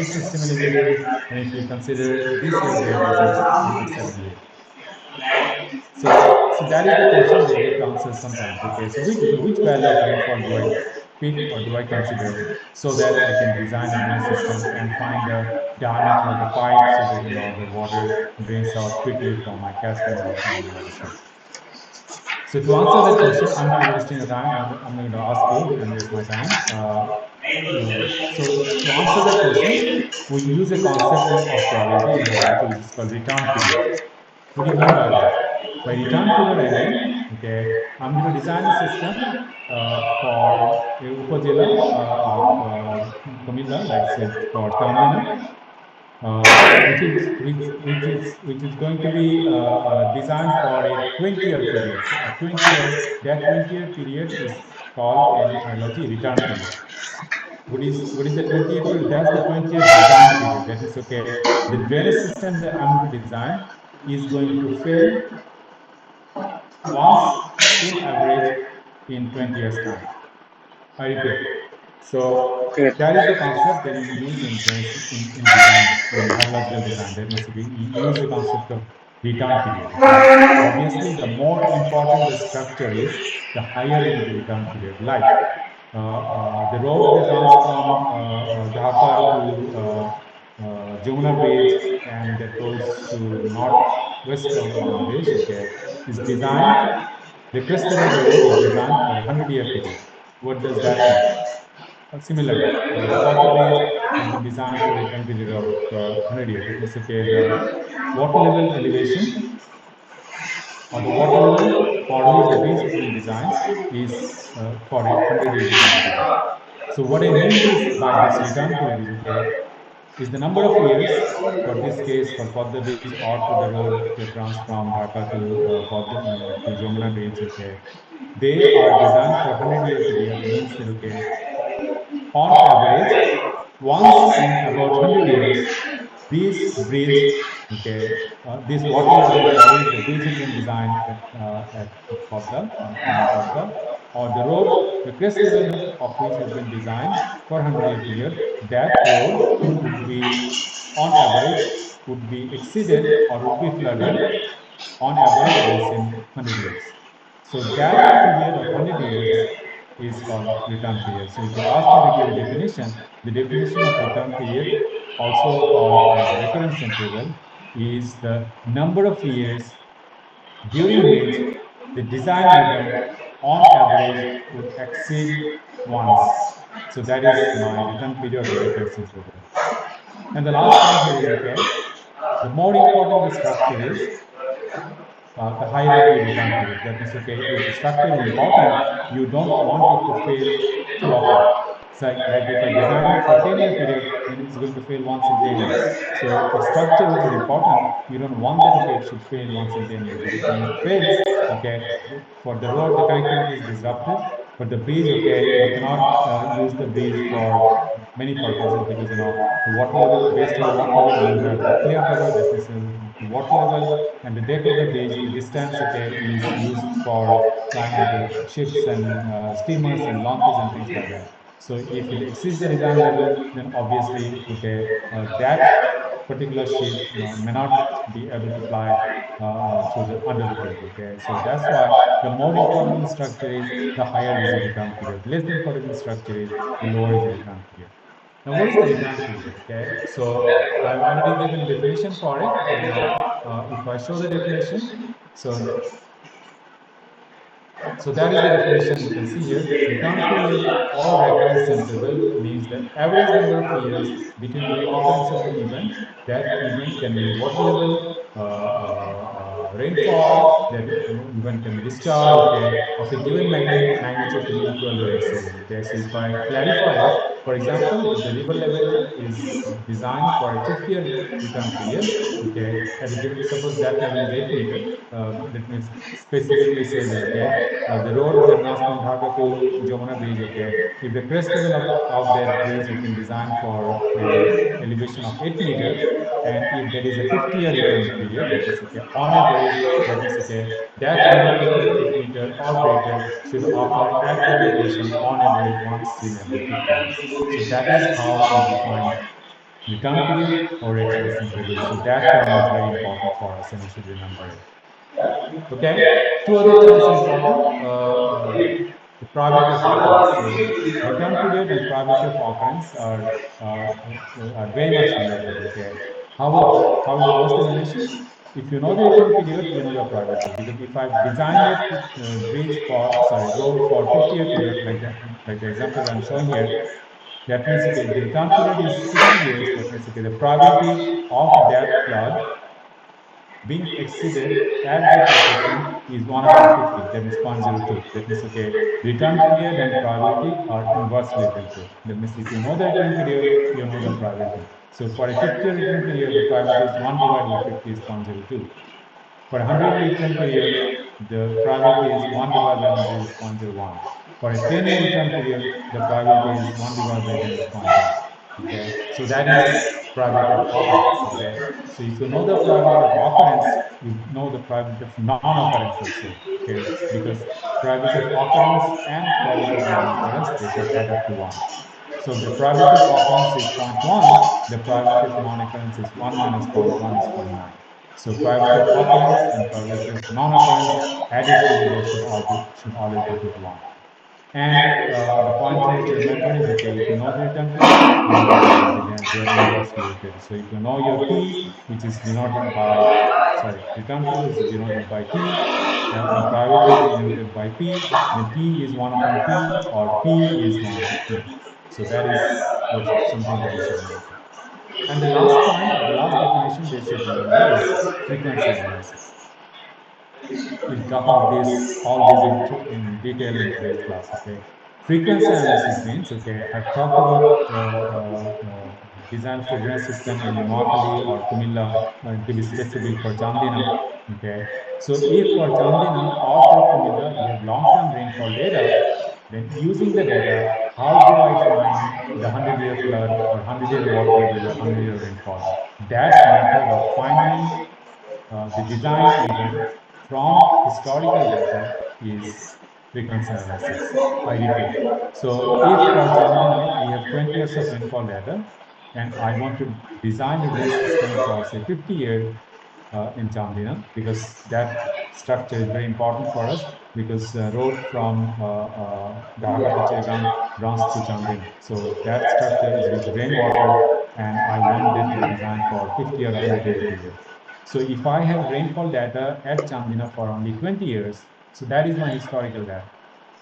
similarly, and if you consider this year date, this is 78. So that is the question they get to answer sometimes. Okay, so which value of rainfall do I pick or do I consider so that I can design a drain system and find the diameter of the pipe so that the water drains out quickly from my catchment or from my watershed. So to answer that question, I'm not wasting your time. I'm going to ask you and waste my time. So to answer that question, we use a concept of probability in hydrology, which is called return period. What do you mean by that? By return period, I mean, okay, I'm going to design a system for Upazila of Kumilla, let's say for Tamlina, which is going to be designed for a 20-year period. So a 20-year, that 20-year period is called in hydrology return period. What is the 20-year period? That's the 20-year design period. That is okay. The drainage system that I'm going to design is going to fail once in average in 20 years time. I repeat. So that is the concept that you use in design, in hydrological design. That means you use the concept of return period. Okay. Obviously, the more important the structure is, the higher will be the return period. Like the road that runs from Dhaka to Jamuna Bridge and that goes to northwest of Bangladesh, okay, is designed, the crest level of the road is designed for a 100-year period. What does that mean? Similarly, the Padma Bridge has been designed for a time period of 100 years. That means, okay, the water level elevation or the water level for which the bridge has been designed is for a 100-year return period. So what I mean this by this return period is, okay, is the number of years, for this case for Padma Bridge or for the road that runs from Dhaka to Jamuna Bridge, okay, they are designed for 100-year period, means that, okay, on average, once in about 100 years, this bridge, okay, this water level for which the bridge has been designed at Padma, in Padma, or the road, the crest level of which has been designed for 100-year period, that road would be, on average, would be exceeded or would be flooded on average once in 100 years. So that period of 100 years is called return period. So if you ask me to give a definition, the definition of return period, also called as a recurrence interval, is the number of years during which the design event on average would exceed once. So that is my return period or recurrence interval. And the last point here is, okay, the more important the structure is, the higher will be return period. That means, okay, if the structure is important, you don't want it to fail too often. It's like if I design it for 10-year period, then it's going to fail once in 10 years. So a structure which is important, you don't want that, okay, it should fail once in 10 years. Because when it fails, okay, for the road, the connectivity is disrupted. For the bridge, okay, you cannot use the bridge for many purposes because, the water level, based on the water level, you have the clear cover, that means the water level and the deck of the bridge, the distance, okay, is used for flying the ships and steamers and launches and things like that. So if it exceeds the design level, then obviously, okay, that particular ship may not be able to fly through the under the bridge. Okay, so that's why the more important the structure is, the higher is the return period. Less important the structure is, the lower is the return period. Now, what is the return period? Okay, so I've already given definition for it, but if I show the definition, so that is the definition you can see here. Return period or recurrence interval means the average number of years between the occurrence of the event. That event can be water level, rainfall, that event can be discharge, okay, of a given magnitude to be equal to its age. Okay, so if I clarify it, for example, if the river level is designed for a 50-year return period, okay, at a given, suppose that level is 8 meter, that means specifically say that, okay, the road that runs from Dhaka to Jamuna Bridge, okay, if the crest level of that bridge has been designed for a elevation of 8 meter, and if there is a 50-year return period, that means, okay, on average, that means, okay, that river level 8 meter or greater should occur at that location on average once in every 50 years. So that is how we define return period or a correction period. So that term is very important for us and we should remember it. Okay, two other terms are important. The probability of occurrence. So return period and probability of occurrence are very much related. Okay, what's the relations? If you know the return period, you know the probability. Because if I've designed a road for 50-year period, like the examples I'm showing here, that means okay, the return period is 60 years. That means okay, the probability of that flood being exceeded at the location is 1 upon 50, that means 0.02. That means, okay, return period and probability are inversely related. That means if you know the return period, you know the probability. So for a 50-year return period, the probability is 1 divided by 50 is 0.02. For a 100-year return period, the probability is 1 divided by 100 is 0.01. For a 10-year return period, the probability is 1 divided by 10 is 0.10. Okay, so that is probability of occurrence. Okay, so if you know the probability of occurrence, you know the probability of non-occurrence also. Okay, because probability of occurrence and probability of non-occurrence, they should add up to 1. So the probability of occurrence is 0.1, the probability of non-occurrence is 1 minus 0.1 is 0.9. So probability of occurrence and probability of non-occurrence added together should always be equal to 1. And the point here to remember is, okay, if you know the return period, you know the probability, then they are inversely related. So if you know your T, which is denoted by, return period is denoted by T, and probability is denoted by P, then P is 1 upon P or P is 1 upon P. So that is something that you should remember. And the last point, the last definition they should remember is frequency analysis. We'll talk about all this in detail in today's class. Okay, frequency analysis means, okay, I've talked about design of a drainage system in Noakhali or Kumilla, to be specific for Chandina. Okay, so if for Chandina or for Kumilla you have long-term rainfall data, then using the data, how do I find the 100-year flood or 100-year water level or 100-year rainfall? That method of finding the design event from historical data is frequency analysis. I repeat. So if for Chandina, we have 20 years of rainfall data, and I want to design a drainage system for say 50 years in Chandina, because that structure is very important for us, because road from Dhaka to Chegan runs through Chandina. So that structure is with rainwater, and I want it to be designed for 50 or 100-year period. So if I have rainfall data at Chandina for only 20 years, so that is my historical data.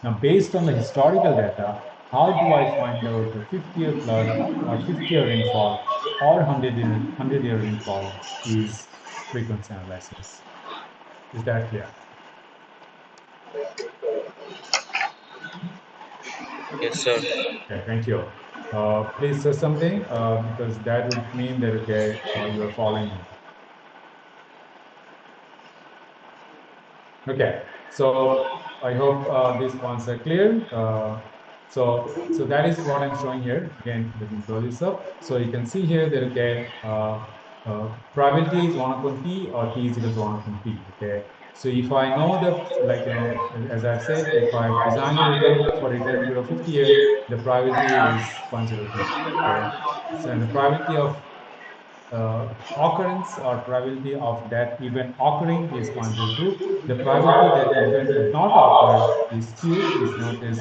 Now, based on the historical data, how do I find out the 50-year flood or 50-year rainfall or 100-year rainfall is frequency analysis. Is that clear? Yes, sir. Okay, thank you. Please say something because that would mean that, okay, you are following me. Okay, so I hope these points are clear. So that is what I'm showing here. Again, let me close this up. So you can see here that, okay, probability is 1 upon T or T is equal to 1 upon P. Okay, so if I know the, like, as I've said, if I've designed a return for return period of 50 years, the probability is 0.02. Okay, so and the probability of occurrence or probability of that event occurring is 0.02. The probability that event would not occur is Q, is known as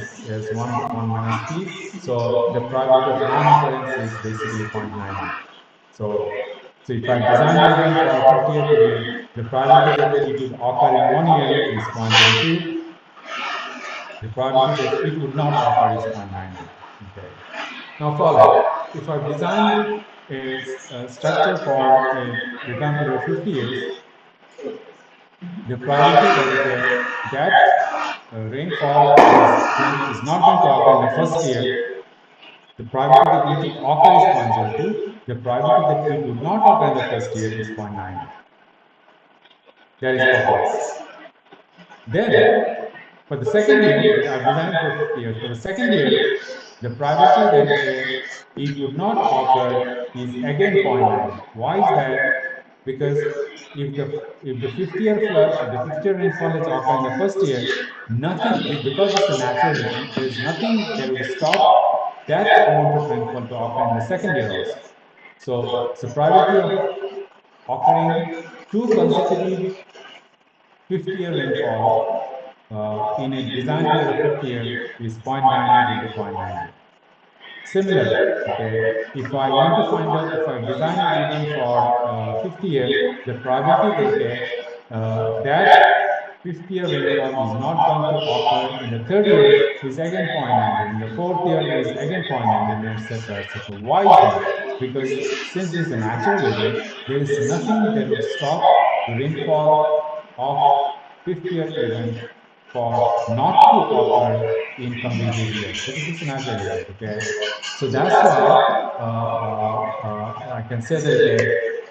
1 minus P. So the probability of non-occurrence is basically 0.99. So, so if I design the event for a 50-year period, the probability that it would occur in 1 year is 0.02. The probability that it would not occur is 0.99. Okay. Now follow it. If I've designed a structure for a return period of 50 years, the probability that, okay, that rainfall is not going to occur in the first year, the probability that it would occur is 0.02. The probability that it would not occur in the first year is 0.99. That is occurrence. Then for the second year, that I've designed for 50 years, for the second year, the probability that, okay, it would not occur is again 0.9. Why is that? Because if the 50-year flood, the 50-year rainfall that's occurred in the first year, nothing, because it's a natural event, there is nothing that would stop that amount of rainfall to occur in the second year also. So probability of occurring two consecutive 50-year rainfall in a design period of 50 years is 0.98 into 0.98. Similarly, okay, if I want to find out, if I design an event for 50 years, the probability that, okay, that 50-year rainfall is not going to occur in the third year is again 0.98, in the fourth year is again 0.98, etc., etc. Why is that? Because since this is a natural event, there is nothing that would stop the rainfall of 50-year event for not to occur in consecutive years, because it's a natural event, okay? So that's why I can say that, okay,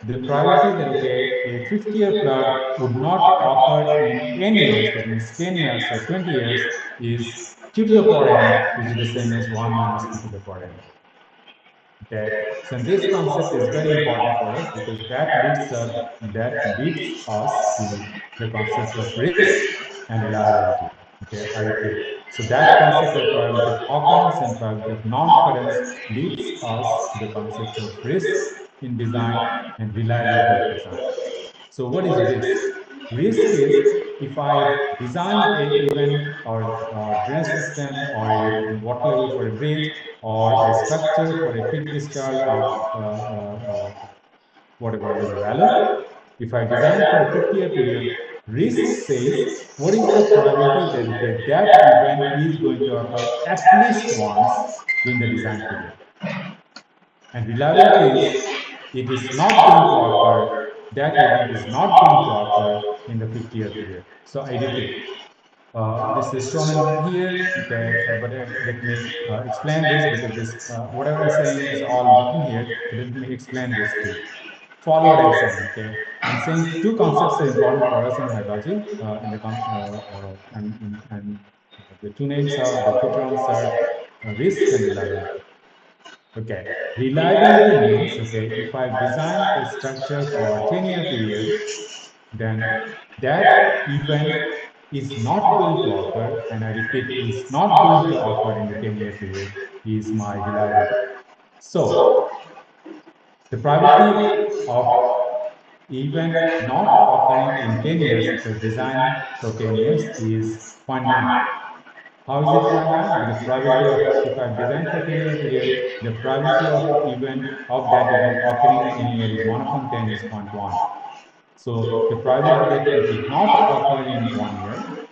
the probability that, okay, a 50-year flood would not occur in n years, that means 10 years or 20 years, is q to the power n, which is the same as 1 minus q to the power n. Okay, so this concept is very important for us because that leads us to the concepts of risk and reliability. Okay, I repeat. So that concept of probability of occurrence and probability of non-occurrence leads us to the concepts of risk in design and reliability of design. So what is risk? Risk is if I design a event or drainage system or a water level for a bridge or a structure for a peak discharge of whatever river valley. If I design for a 50-year period, risk says what is the probability that, okay, that event is going to occur at least once in the design period. And reliability is it is not going to occur, that event is not going to occur in the 50-year period. So I repeat, this is shown in here, okay, but let me explain this because this, whatever I'm saying is all written here, but let me explain this to you. Follow what I'm saying, okay? I'm saying two concepts are important for us in hydrology, and the two names are, the two terms are risk and reliability. Okay, reliability means, okay, if I design a structure for 10-year period, then that event is not going to occur, and I repeat, is not going to occur in the 10-year period is my reliability. So the probability of event not occurring in 10 years, if I design for 10 years, is 0.9. How is it 0.9? Because probability of, if I've designed for 10-year period, the probability of that event occurring in any year is 1 upon 10 is 0.1. So the probability that it will not occur in 1 year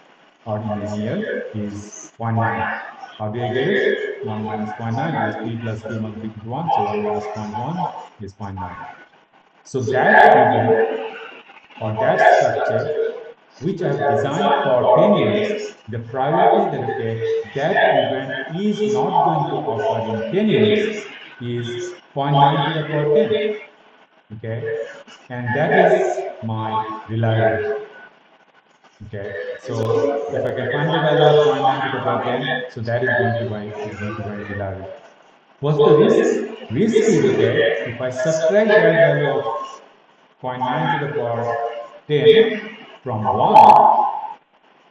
or in any year is 0.9. How do I get it? 1 minus 0.9 is P plus Q multiplied to 1. So 1 minus 0.1 is 0.9. So that event or that structure which I have designed for 10 years, the probability that, okay, that event is not going to occur in 10 years is 0.9 to the power 10. Okay, and that is my reliability. Okay, so if I can find the value of 0.9 to the power 10, so that is going to be reliability. What's the risk? Risk is, okay, if I subtract that value of 0.9 to the power 10 from 1,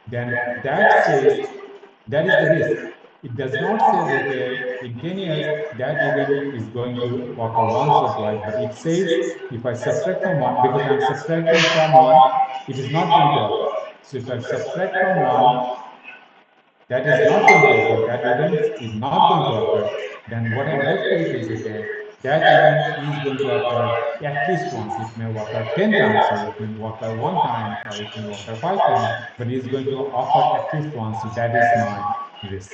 then that says that is the risk. It does not say, okay, in 10 years, that event is going to occur once or twice, but it says if I subtract from 1, because I'm subtracting from 1, it is not going to occur. So if I subtract from 1, that is not going to occur, that event is not going to occur, then what I'm left with is, okay, that event is going to occur at least once. It may occur 10 times, or it may occur 1 time, or it may occur 5 times, but it is going to occur at least once. So that is my risk.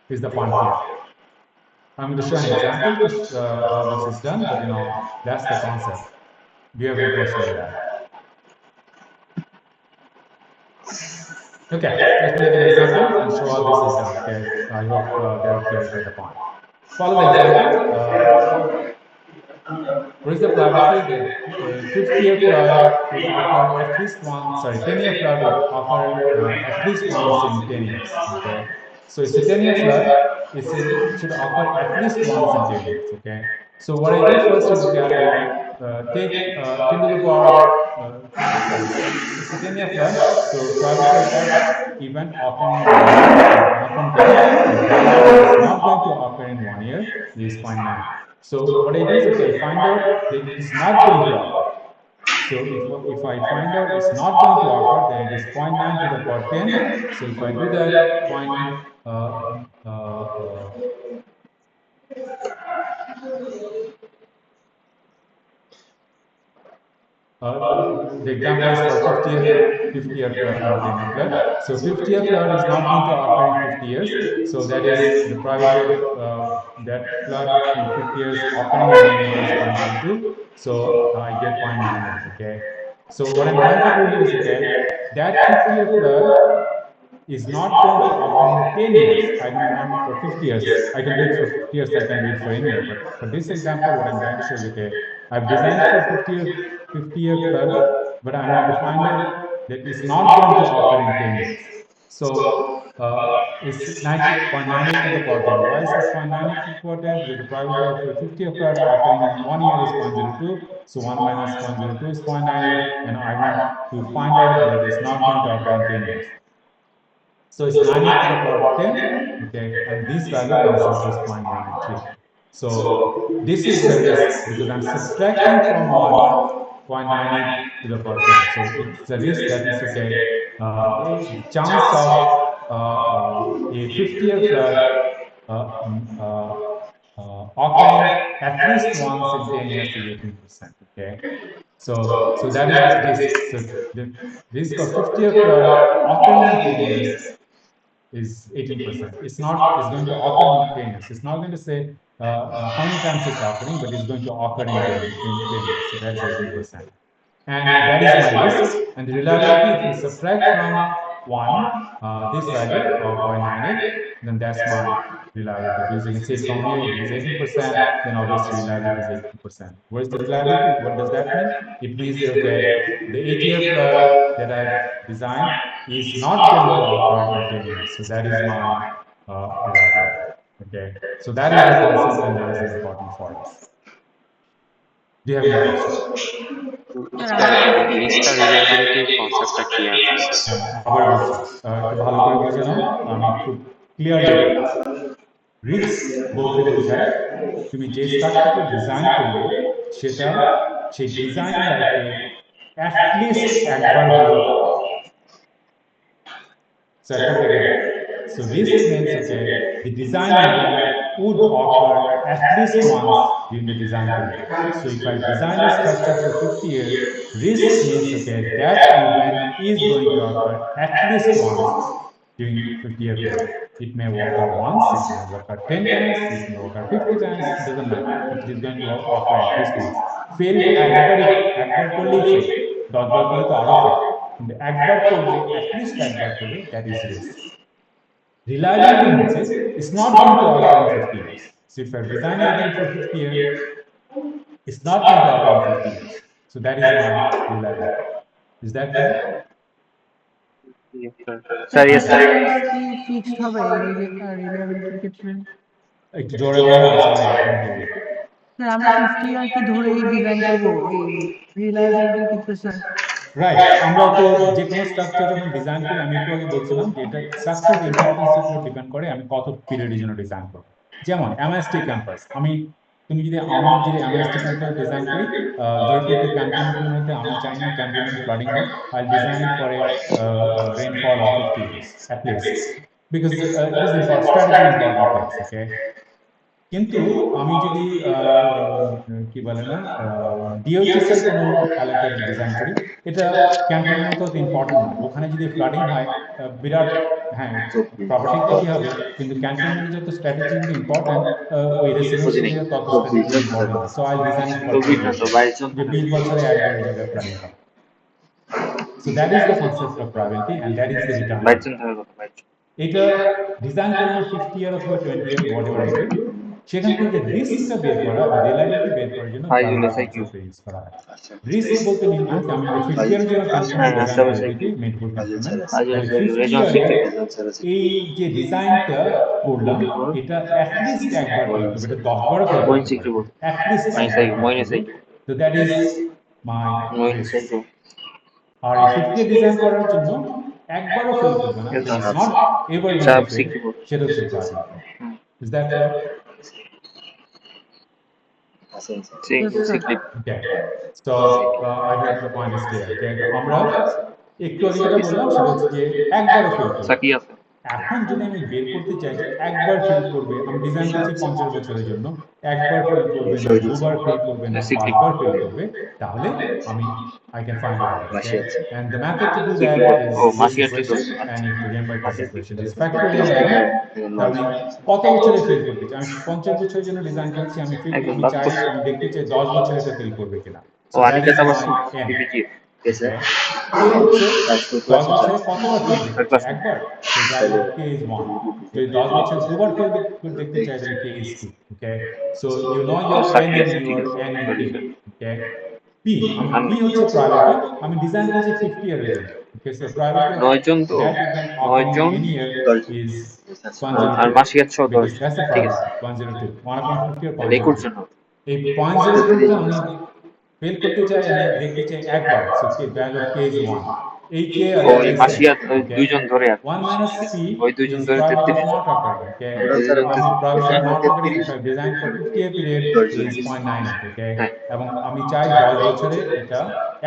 Is the point clear? I'm going to show an example to how this is done, but that's the concept. Do you have any question on that? Okay, let's take an example and show how this is done. Okay, I hope that will clarify the point. Follow the example. What is the probability that a 50-year flood would occur at least once? Sorry, 10-year flood would occur at least once in 10 years. Okay, so it's a 10-year flood. It says it should occur at least once in 10 years. Okay, so what I do first is, okay, I take 10 to the power. Sorry, it's a 10-year flood. So probability of that event occurring in 1 year is 1 upon 10. The probability that is not going to occur in 1 year is 0.9. So what I do is, okay, I find out that it is not going to occur. So if I find out it's not going to occur, then it is 0.9 to the power 10. So if I do that, uh, uh, the example is for 50-year flood, not any flood. So 50-year flood is not going to occur in 50 years. So that is the probability of that flood in 50 years occurring in 1 year is 0.02. So I get 0.98. Okay. So what I'm trying to do here is, okay, that 50-year flood is not going to occur in 10 years. I don't want for 50 years. I can do it for 50 years. I can do it for any year. But for this example, what I'm trying to show is, okay, I've designed for 50-year flood, but I want to find out that it's not going to occur in 10 years. So it's 90.98 to the power 10. Why is it 0.98 to the power 10? Because the probability of a 50-year flood occurring in 1 year is 0.02. So 1 minus 0.02 is 0.98. And I want to find out that it's not going to occur in 10 years. So it's 98 to the power 10, okay, and this value comes out as 0.183. So this is the risk because I'm subtracting from 1.98 to the power 10. So it's the risk that is, okay, the chance of a 50-year flood occurring at least once in 10 years is 18%, okay. So that is the risk. So the risk of 50-year flood occurring in 10 years is 18%. It's going to occur in 10 years. It's not going to say how many times it's occurring, but it's going to occur in 10 years. So that's 18%. And that is my risk. And the reliability, if you subtract from 1 this value of 0.98, then that's my reliability. Because you can see from here, if it is 18%, then obviously reliability is 18%. What is the reliability? What does that mean? It means that, okay, the 8-year flood that I've designed is not going to occur in 10 years. So that is my reliability. Okay. So that is the concept and that is important for us. Do you have any question? Sir আমরা sir 50 risk আর রিলায়েবিলিটির কনসেপ্টটা কি আমি sir? হ্যাঁ, আবার বলছি, একটু ভালো করে বুঝে নাও, আমি খুব ক্লিয়ারলি বলছি। রিস্ক বলতে বোঝায় তুমি যে স্ট্রাকচারটা ডিজাইন করলে সেটা সেই ডিজাইন লাইফে অ্যাটলিস্ট একবার হলেও পাওয়া। So I put it again. So risk means, okay, the design event would occur at least once during the design period. So if I design a structure for 50 years, risk means, okay, that event is going to occur at least once during 50-year period. It may occur once, it may occur 10 times, it may occur 50 times, it doesn't matter. But it is going to occur at least once. Failed একবার করলেই fail, 10 বার করলে তো আরো fail. কিন্তু একবার করলে, at least একবার করলে, that is risk. Reliability হচ্ছে, it's not going to occur in 50 years. So if I design an event for 50 years, it's not going to occur in 50 years. So that is my reliability. Is that clear? Sir sir yes 50 sir. Years কি fixed হবে এই রিলায়েবিলিটির ক্ষেত্রে? একটু জোরে বলো, I'm sorry, I couldn't hear you. Sir আমরা 50 ইয়ার কি ধরেই ডিজাইন করব এই রিলায়েবিলিটির ক্ষেত্রে স্যার? রাইট, আমরা তো যে কোনো স্ট্রাকচার যখন ডিজাইন করি, আমি একটু আগে বলছিলাম যে এটা স্ট্রাকচার ইম্পর্টেন্সের উপর ডিপেন্ড করে আমি কত পিরিয়ডের জন্য ডিজাইন করব। যেমন এমএসটি ক্যাম্পাস, তুমি যদি আমি যদি এমএসটি ক্যাম্পাস ডিজাইন করি, যেহেতু এটা ক্যান্টনমেন্টের মধ্যে, আমি চাই না ক্যান্টনমেন্ট ফ্লাডিং হোক, I design it for a rainfall of 50 years at least, because it is important, strategically important place, okay? কিন্তু আমি যদি কি বলে না ডিওএইচএস এর কোনো এলাকায় ডিজাইন করি, এটা ক্যান্টনমেন্টের মতো ইম্পর্টেন্ট না। ওখানে যদি ফ্লাডিং হয়, বিরাট, হ্যাঁ, প্রপার্টি ক্ষতি হবে, কিন্তু ক্যান্টনমেন্টে যত স্ট্র্যাটেজিক্যালি ইম্পর্টেন্ট, ওই রেসিডেন্সিয়াল এরিয়া তত স্ট্র্যাটেজিক্যালি ইম্পর্টেন্ট না। So I design it for 20 years, যে 20 বছরে একবার ওই জায়গায় ফ্লাডিং হবে। So that is the concept of probability and that is the return. এটা ডিজাইন করবো 50 ইয়ার অথবা 20 ইয়ার, হোয়াটএভার আই ডু, সেখান থেকে রিস্কটা বের করা এবং রিলায়েবিলিটি বের করার জন্য probability কনসেপ্টটা ইউজ করা হয়। রিস্ক বলতে মিন করছে আমি যদি 50 ইয়ারের জন্য ক্যান্টনমেন্ট ডিজাইন করে থাকি, মেডিকেল ক্যান্টনমেন্ট, তাহলে 50 ইয়ারে এই যে ডিজাইনটা করলাম, এটা অ্যাটলিস্ট একবার ফেল করবে, এটা 10 বারও ফেল করতে পারে, অ্যাটলিস্ট একবার ফেল করবে। তো দ্যাট ইজ মাই রিস্ক। আর এই 50 ডিজাইন করার জন্য একবারও ফেল করবে না, that is not ever going to fail, সেটা হচ্ছে problem. Is that clear? Job 64. Is that clear? Yes, sir. Basically, Okay. So I hope the point is clear. Okay, তো আমরা একটু আগে যেটা বললাম সেটা হচ্ছে যে একবারে ফেল করবে। সাকি আছে এখন যদি আমি বের করতে চাই যে একবার ফেল করবে, আমি ডিজাইন করছি 50 বছরের জন্য, একবার ফেল করবে না দুবার ফেল করবে না বেসিকলি পাঁচবার ফেল করবে, তাহলে আমি I can find the value. Okay, and the method to do that is O this মাসিয়ারটি equation, ধরছে and আচ্ছা you have to remember this equation is factorial n. তার আমি কত বছরে ফেল করতে চাই, আমি 50 বছরের জন্য ডিজাইন করেছি, আমি একদম আমি লাভ চাই, করছে আমি দেখতে চাই 10 বছরে এটা ফেল করবে কিনা। ও So that is আনিকেতা my Basu n. PPG Okay, k হচ্ছে 10 বছরে কতবার ফেল থার্ড দেখতে চাই, ক্লাস একবার, so value of k is 1. যদি 10 বছর দুবার ফেল দেখতে চাই তাহলে k is 2. Okay, so you know ও your n সাকি and আছে ঠিক your আছে n and k. Very good Okay, p, আমি p আমি হচ্ছে probability, আমি ডিজাইন করেছি 50 ইয়ারের জন্য। Okay, so probability of 9 জন তো that event 9 occurring in John any year is R 0.02, মাসিয়ার 10 because John that's the ঠিক আছে probability 0.02, 1 upon 50 or তাহলে 21 0.02. জন হবে এই 0.02 টা আমি ফেল করতে চাই, আমি দেখতে চাই একবার, so k value of k is 1. এই k আর ও এই k এই is same. মাসিয়ার ওই Okay, দুইজন ধরে আর 1 minus p ওই দুইজন is ধরে probability of 33 John not occurring. Okay, দুইজন আমি probability of not 33 occurring if I design for 50-year period is 0.98. Okay, হ্যাঁ এবং আমি চাই 10 বছরে এটা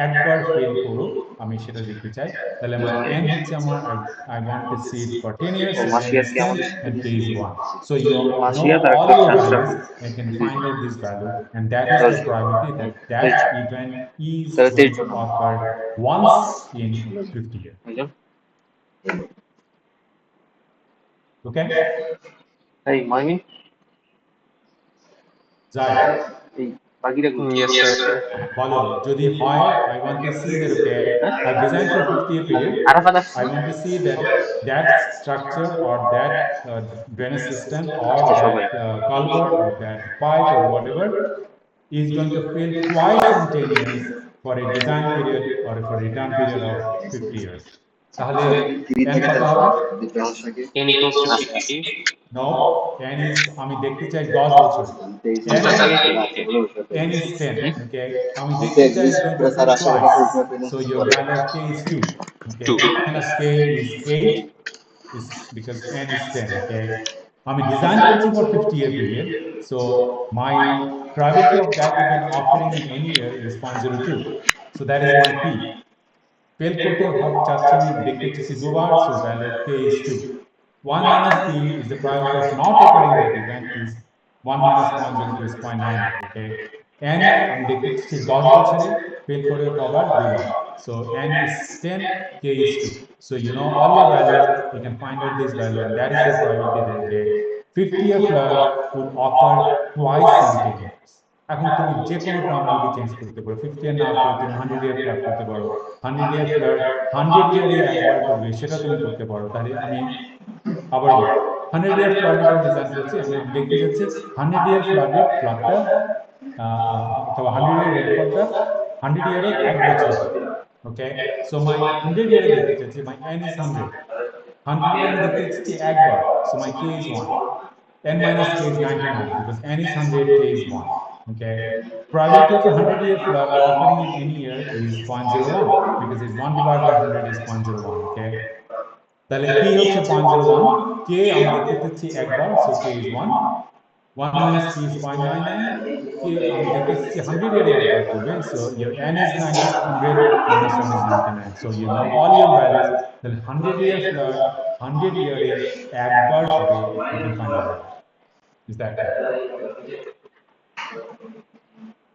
একবার ফেল করুক, আমি সেটা দেখতে চাই। তাহলে my n হচ্ছে আমার, I want to see it for 10 years, O so n মাসিয়ার is কি 10 আমাদের and k is 1. So you know মাসিয়ার আর all একটা your চান্স values রাখো and can find out this value, and that is 10 the probability that that event is তাহলে 23 going to জন হবে occur once in 50 years. বুঝলেন Okay, এই মাইমি Zai, এই বাকিরা Yes, sir. বলো যদি হয়, I want to see that. Okay, I've designed for 50-year period, Arafat I আসছে want to see that that structure or that drainage system or আসছে that সবাই culvert or that pipe or whatever is going to fail twice in 10 years for a design period or for a return period of 50 years. তাহলে n কত হবে? N equals to আসছে 50. No, n is, আমি দেখতে চাই 10 বছরে, n আচ্ছা আগে কে কে n is 10. Okay, আমি দেখতে চাই is going to fail twice, so your value of k is 2. Okay, 2. minus k is 8, is because n is 10. Okay, আমি ডিজাইন করছি for 50-year period, so my probability of that event occurring in any year is 0.02, so that is my p. Fail করতে চাচ্ছি আমি, দেখতে চাচ্ছি দুবার, so value of k is 2. 1 minus p is the probability of not occurring that event is 1 minus 0.02 is 0.98. Okay, n আমি দেখতে চাচ্ছি 10 বছরে ফেল করে হবার দুবার, so n is 10, k is 2. So you know all your values, you can find out this value, and that is your probability that a 50-year flood would occur twice in 10 years. এখন তুমি যে কোনো terminology change করতে পারো, 50-year না করে তুমি 100-year flood করতে পারো, 100-year ফ্লাড 100 ইয়ারে একবার করবে সেটা তুমি করতে পারো। তাহলে আমি আবার বলি, 100-year ফ্লাডের জন্য ডিজাইন করছি, আমি দেখতে চাচ্ছি 100-year ফ্লাডটা অথবা 100-year রেনফলটা 100 ইয়ারে এক বছর হবে। ওকে, সো মাই 100 ইয়ারে দেখতে চাচ্ছি, মাই n is 100, 100-এ আমি দেখতে চাচ্ছি একবার, so my k is 1. n minus k is 99 because n is 100, k is 1. Okay, probability of a 100-year flood occurring in any year is 0.01 because it's 1 divided by 100 is 0.01. Okay, তাহলে p হচ্ছে 0.01, k আমি দেখতে চাচ্ছি একবার, so k is 1. 1 minus p is 0.99, k আমি দেখতে চাচ্ছি 100-ইয়ারে একবার করবে, so your n is 100 minus 1 is 99, so you know all your values. তাহলে 100-year flood 100 ইয়ারে একবার হবে, you can find the value. Is that clear?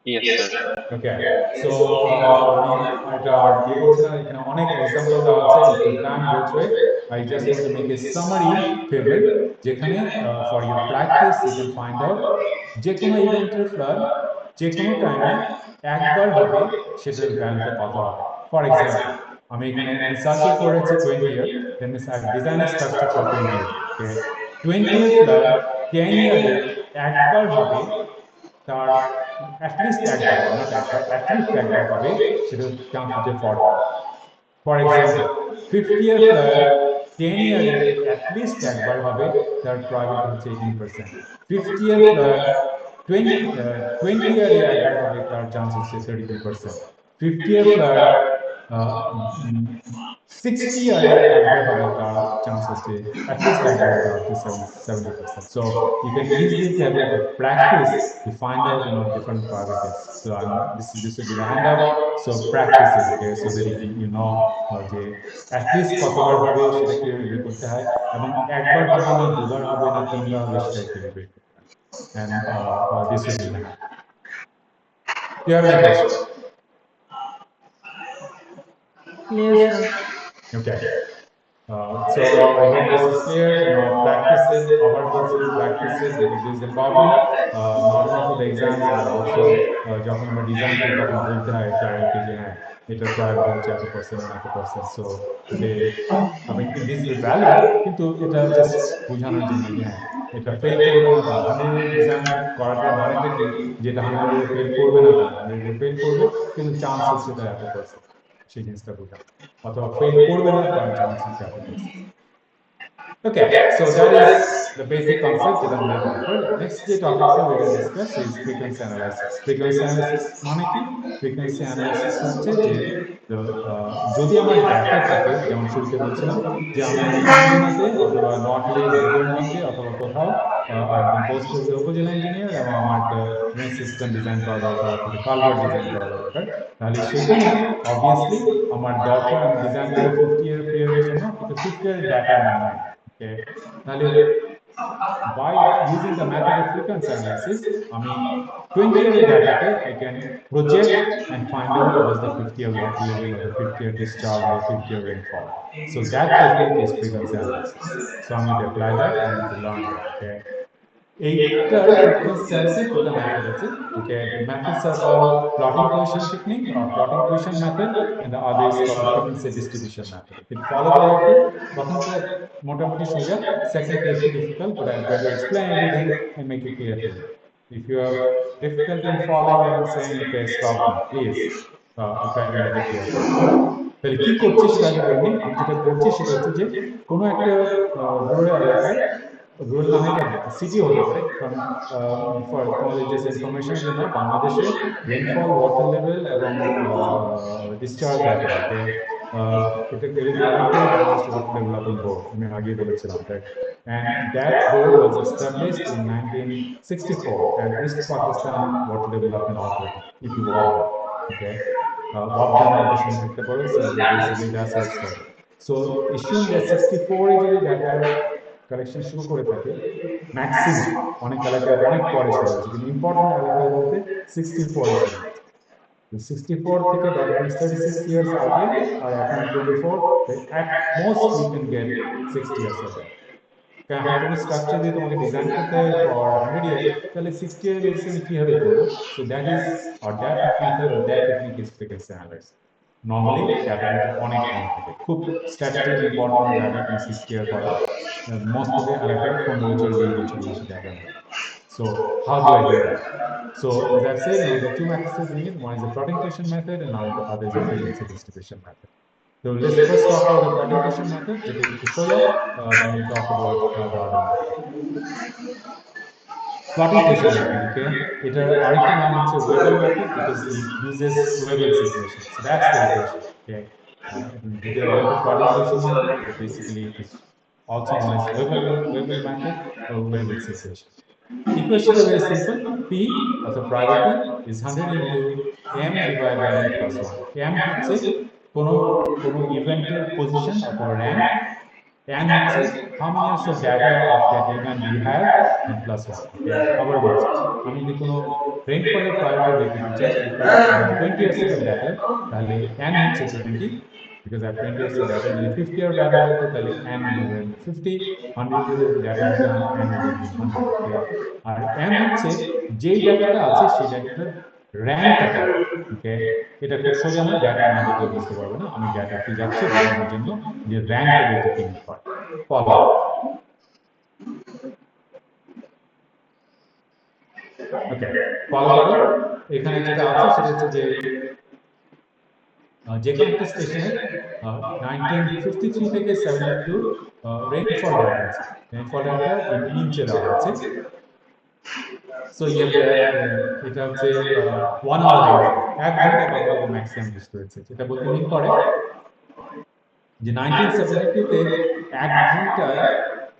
Yes, sir. Okay, so আমি এটা আর ইয়ে করছি না, এখানে অনেক এক্সাম্পল দেওয়া আছে, if your time goes way, I just want to make a summary table যেখানে for your practice you can find out যে কোনো ইভেন্টের ফ্লাড যে কোনো টাইমে একবার হবে, সেটার ভ্যালুটা কত হবে। ফর এক্সাম্পল, আমি এখানে সার্কেল করেছি 20 ইয়ার, then means I design a structure for 20 year. Okay, 20-year flood 10 ইয়ারে একবার হবে, তার অ্যাটলিস্ট একবার, নট একবার, অ্যাটলিস্ট একবার হবে, সেটার চান্স হচ্ছে 40. ফর এক্সাম্পল, 50-year ফ্লাড 10 ইয়ারে অ্যাটলিস্ট একবার হবে, তার প্রবাবিলিটি হচ্ছে 18%। 50-year ফ্লাড 20 ইয়ারে একবার হবে, তার চান্স হচ্ছে 33%। 50-year ফ্লাড 60 আরে আসবে হলে তার চান্স হচ্ছে অ্যাটলিস্ট আসবে হলে up to 70%. So you can easily tell practice to find out different probabilities. So this will be the handout. So practice it, okay, so that you know যে at least কতবার হবে সেটা কিভাবে বের করতে হয় এবং একবার হবে না দুবার হবে না তিনবার হবে সেটা কিভাবে বের করতে হয়, and this will be the handout. Do you have any question? Clear, sir. Okay. So I hope this is clear. Practice it. Our person practice it because this is important. Not only for the exams but also যখন আমরা design করি তখন বলতে হয় ক্লায়েন্টকে যে হ্যাঁ এটার প্রবাবিলিটি হচ্ছে এত%, so they I mean this is valid কিন্তু এটা জাস্ট বোঝানোর জন্য যে হ্যাঁ এটা ফেল করবে না বা 100 এক্সাম করাটার মানেটা কি যেটা 100 ফেল করবে না তা 100 ফেল করবে কিন্তু চান্স হচ্ছে এটা এত%, সেই জিনিসটা বোঝানো, অথবা ফেল করবে না তার চান্স হচ্ছে এত%. Okay, so that is the basic concept যেটা আমরা তারপর next যে টপিকটা we're going to discuss is frequency analysis. Frequency analysis মানে কি? Frequency analysis হচ্ছে যে যদি আমার ডেটা থাকে যেমন শুরুতে বলছিলাম যে আমি ইঞ্জিনাতে অথবা নটলে ডিপার্টমেন্টে অথবা কোথাও একদম পোস্ট অফিসে উপজেলা ইঞ্জিনিয়ার এবং আমার একটা ড্রেন সিস্টেম ডিজাইন করা দরকার অথবা কালভার্ট ডিজাইন করা দরকার, তাহলে সেখানে অবভিয়াসলি আমার দরকার আমি ডিজাইন করবো 50-year পিরিয়ডের জন্য কিন্তু 50-year ডাটা আমার নাই। Okay, তাহলে by using the method of frequency analysis আমি 20-year dataকে I can project and find out what's the 50-year water level or the 50-year discharge or the 50-year rainfall. So that technique is frequency analysis. So I need to apply that, I need to learn that. Okay, এইটার frequency analysis দুটো method আছে. Okay, the methods are called plotting coefficient technique or plotting coefficient method and the other is called frequency distribution method. If you follow the right way, প্রথমটা মোটামুটি সোজা, secondটা একটু difficult, but I'm going to explain everything and make it clear for you. If you have difficulty in following what I'm saying, okay, stop me, please. I'll try to make it clear for you. তাহলে কি করছি সেটা আগে বলে নিই। আমি যেটা করছি সেটা হচ্ছে যে কোনো একটা রুরাল এলাকায়, রুরাল না হয় সিটি হতে পারে, কারণ তোমাদের যে ইনফরমেশনের জন্য বাংলাদেশে রেনফল, ওয়াটার লেভেল এবং ডিসচার্জ ডাটা, ওকে, এটা collected Bangladesh water development board, আমি আগে বলেছিলাম that, and that board was established in 1964 as East Pakistan Water Development Authority, EPWADA. Okay, WAPDA অনেকে শুনে থাকতে পারো, so basically that's how it started. So assume that 64 এ যদি data collection শুরু করে থাকে, ম্যাক্সিমাম অনেক এলাকায় অনেক পরে শুরু হয়েছে কিন্তু ইম্পর্টেন্ট এলাকাগুলোতে 64 এ শুরু হয়েছে। 64 থেকে that means 36 years আগে আর এখন 24, at most you can get 60 years of data. এখন কোনো স্ট্রাকচার দিয়ে তোমাকে ডিজাইন করতে হয় ফর 100 ইয়ার, তাহলে 60 ইয়ার বেসিস আমি কিভাবে করবো? So that is or that method or that technique is frequency analysis. Normally data কিন্তু অনেক কম থাকে, খুব স্ট্র্যাটেজিক ইম্পর্টেন্ট ডাটা তুমি 60 ইয়ার করো, মোস্ট অফ দ্য এলাকায় 15 বছর 20 বছর বেশি ডাটা নেই। So how do I do that? So as I've said, there are two methods we need. One is the plotting coefficient method and other is the frequency distribution method. So let's first talk about the plotting coefficient method, যেটা একটু সোজা, then we'll talk about the other method. Plotting coefficient method, okay, এটার আরেকটা নাম হচ্ছে Weibull method because it uses Weibul's equation. So that's the equation, okay. যদি about the plotting coefficient method, basically it is also known as Weibull method or Weibul's equation. Equation is very simple. P of the priority is 100 into m divided by n plus 1. m হচ্ছে কোনো ইভেন্টের position অথবা rank, n হচ্ছে how many years of data of that event you have, and plus 1. Okay, আবার বলছি, আমি যদি কোনো রেইনফলের প্রায়োরিটি বের করতে চাই, if I have 20 years of data, তাহলে n হচ্ছে 20 because I have 20 years of data. যদি 50 year data হতো তাহলে n would have been 50, 100 year data হতো n would have been 100. Okay, R m হচ্ছে যেই ডাটাটা আছে সেই ডাটাটার র্যাঙ্কটা কত। ওকে, এটা খুব সোজা না, ডাটা না দেখলে বুঝতে পারবে না, আমি ডাটা কি যাচ্ছি বোঝানোর জন্য যে র্যাঙ্কটা বলতে কি মিন করে। ফলো, ওকে, ফলো করো। এখানে যেটা আছে সেটা হচ্ছে যে কোনো একটা স্টেশনের 1953 থেকে 72 রেইনফল ডাটা আছে। রেইনফল ডাটা ইঞ্চে দেওয়া আছে। সো এটা হচ্ছে 1 আওয়ার রেইনফল, 1 ঘন্টায় কতটুকু ম্যাক্সিমাম বৃষ্টি হয়েছে, যেটা বলতে মিন করে যে 1972-তে 1 ঘন্টায়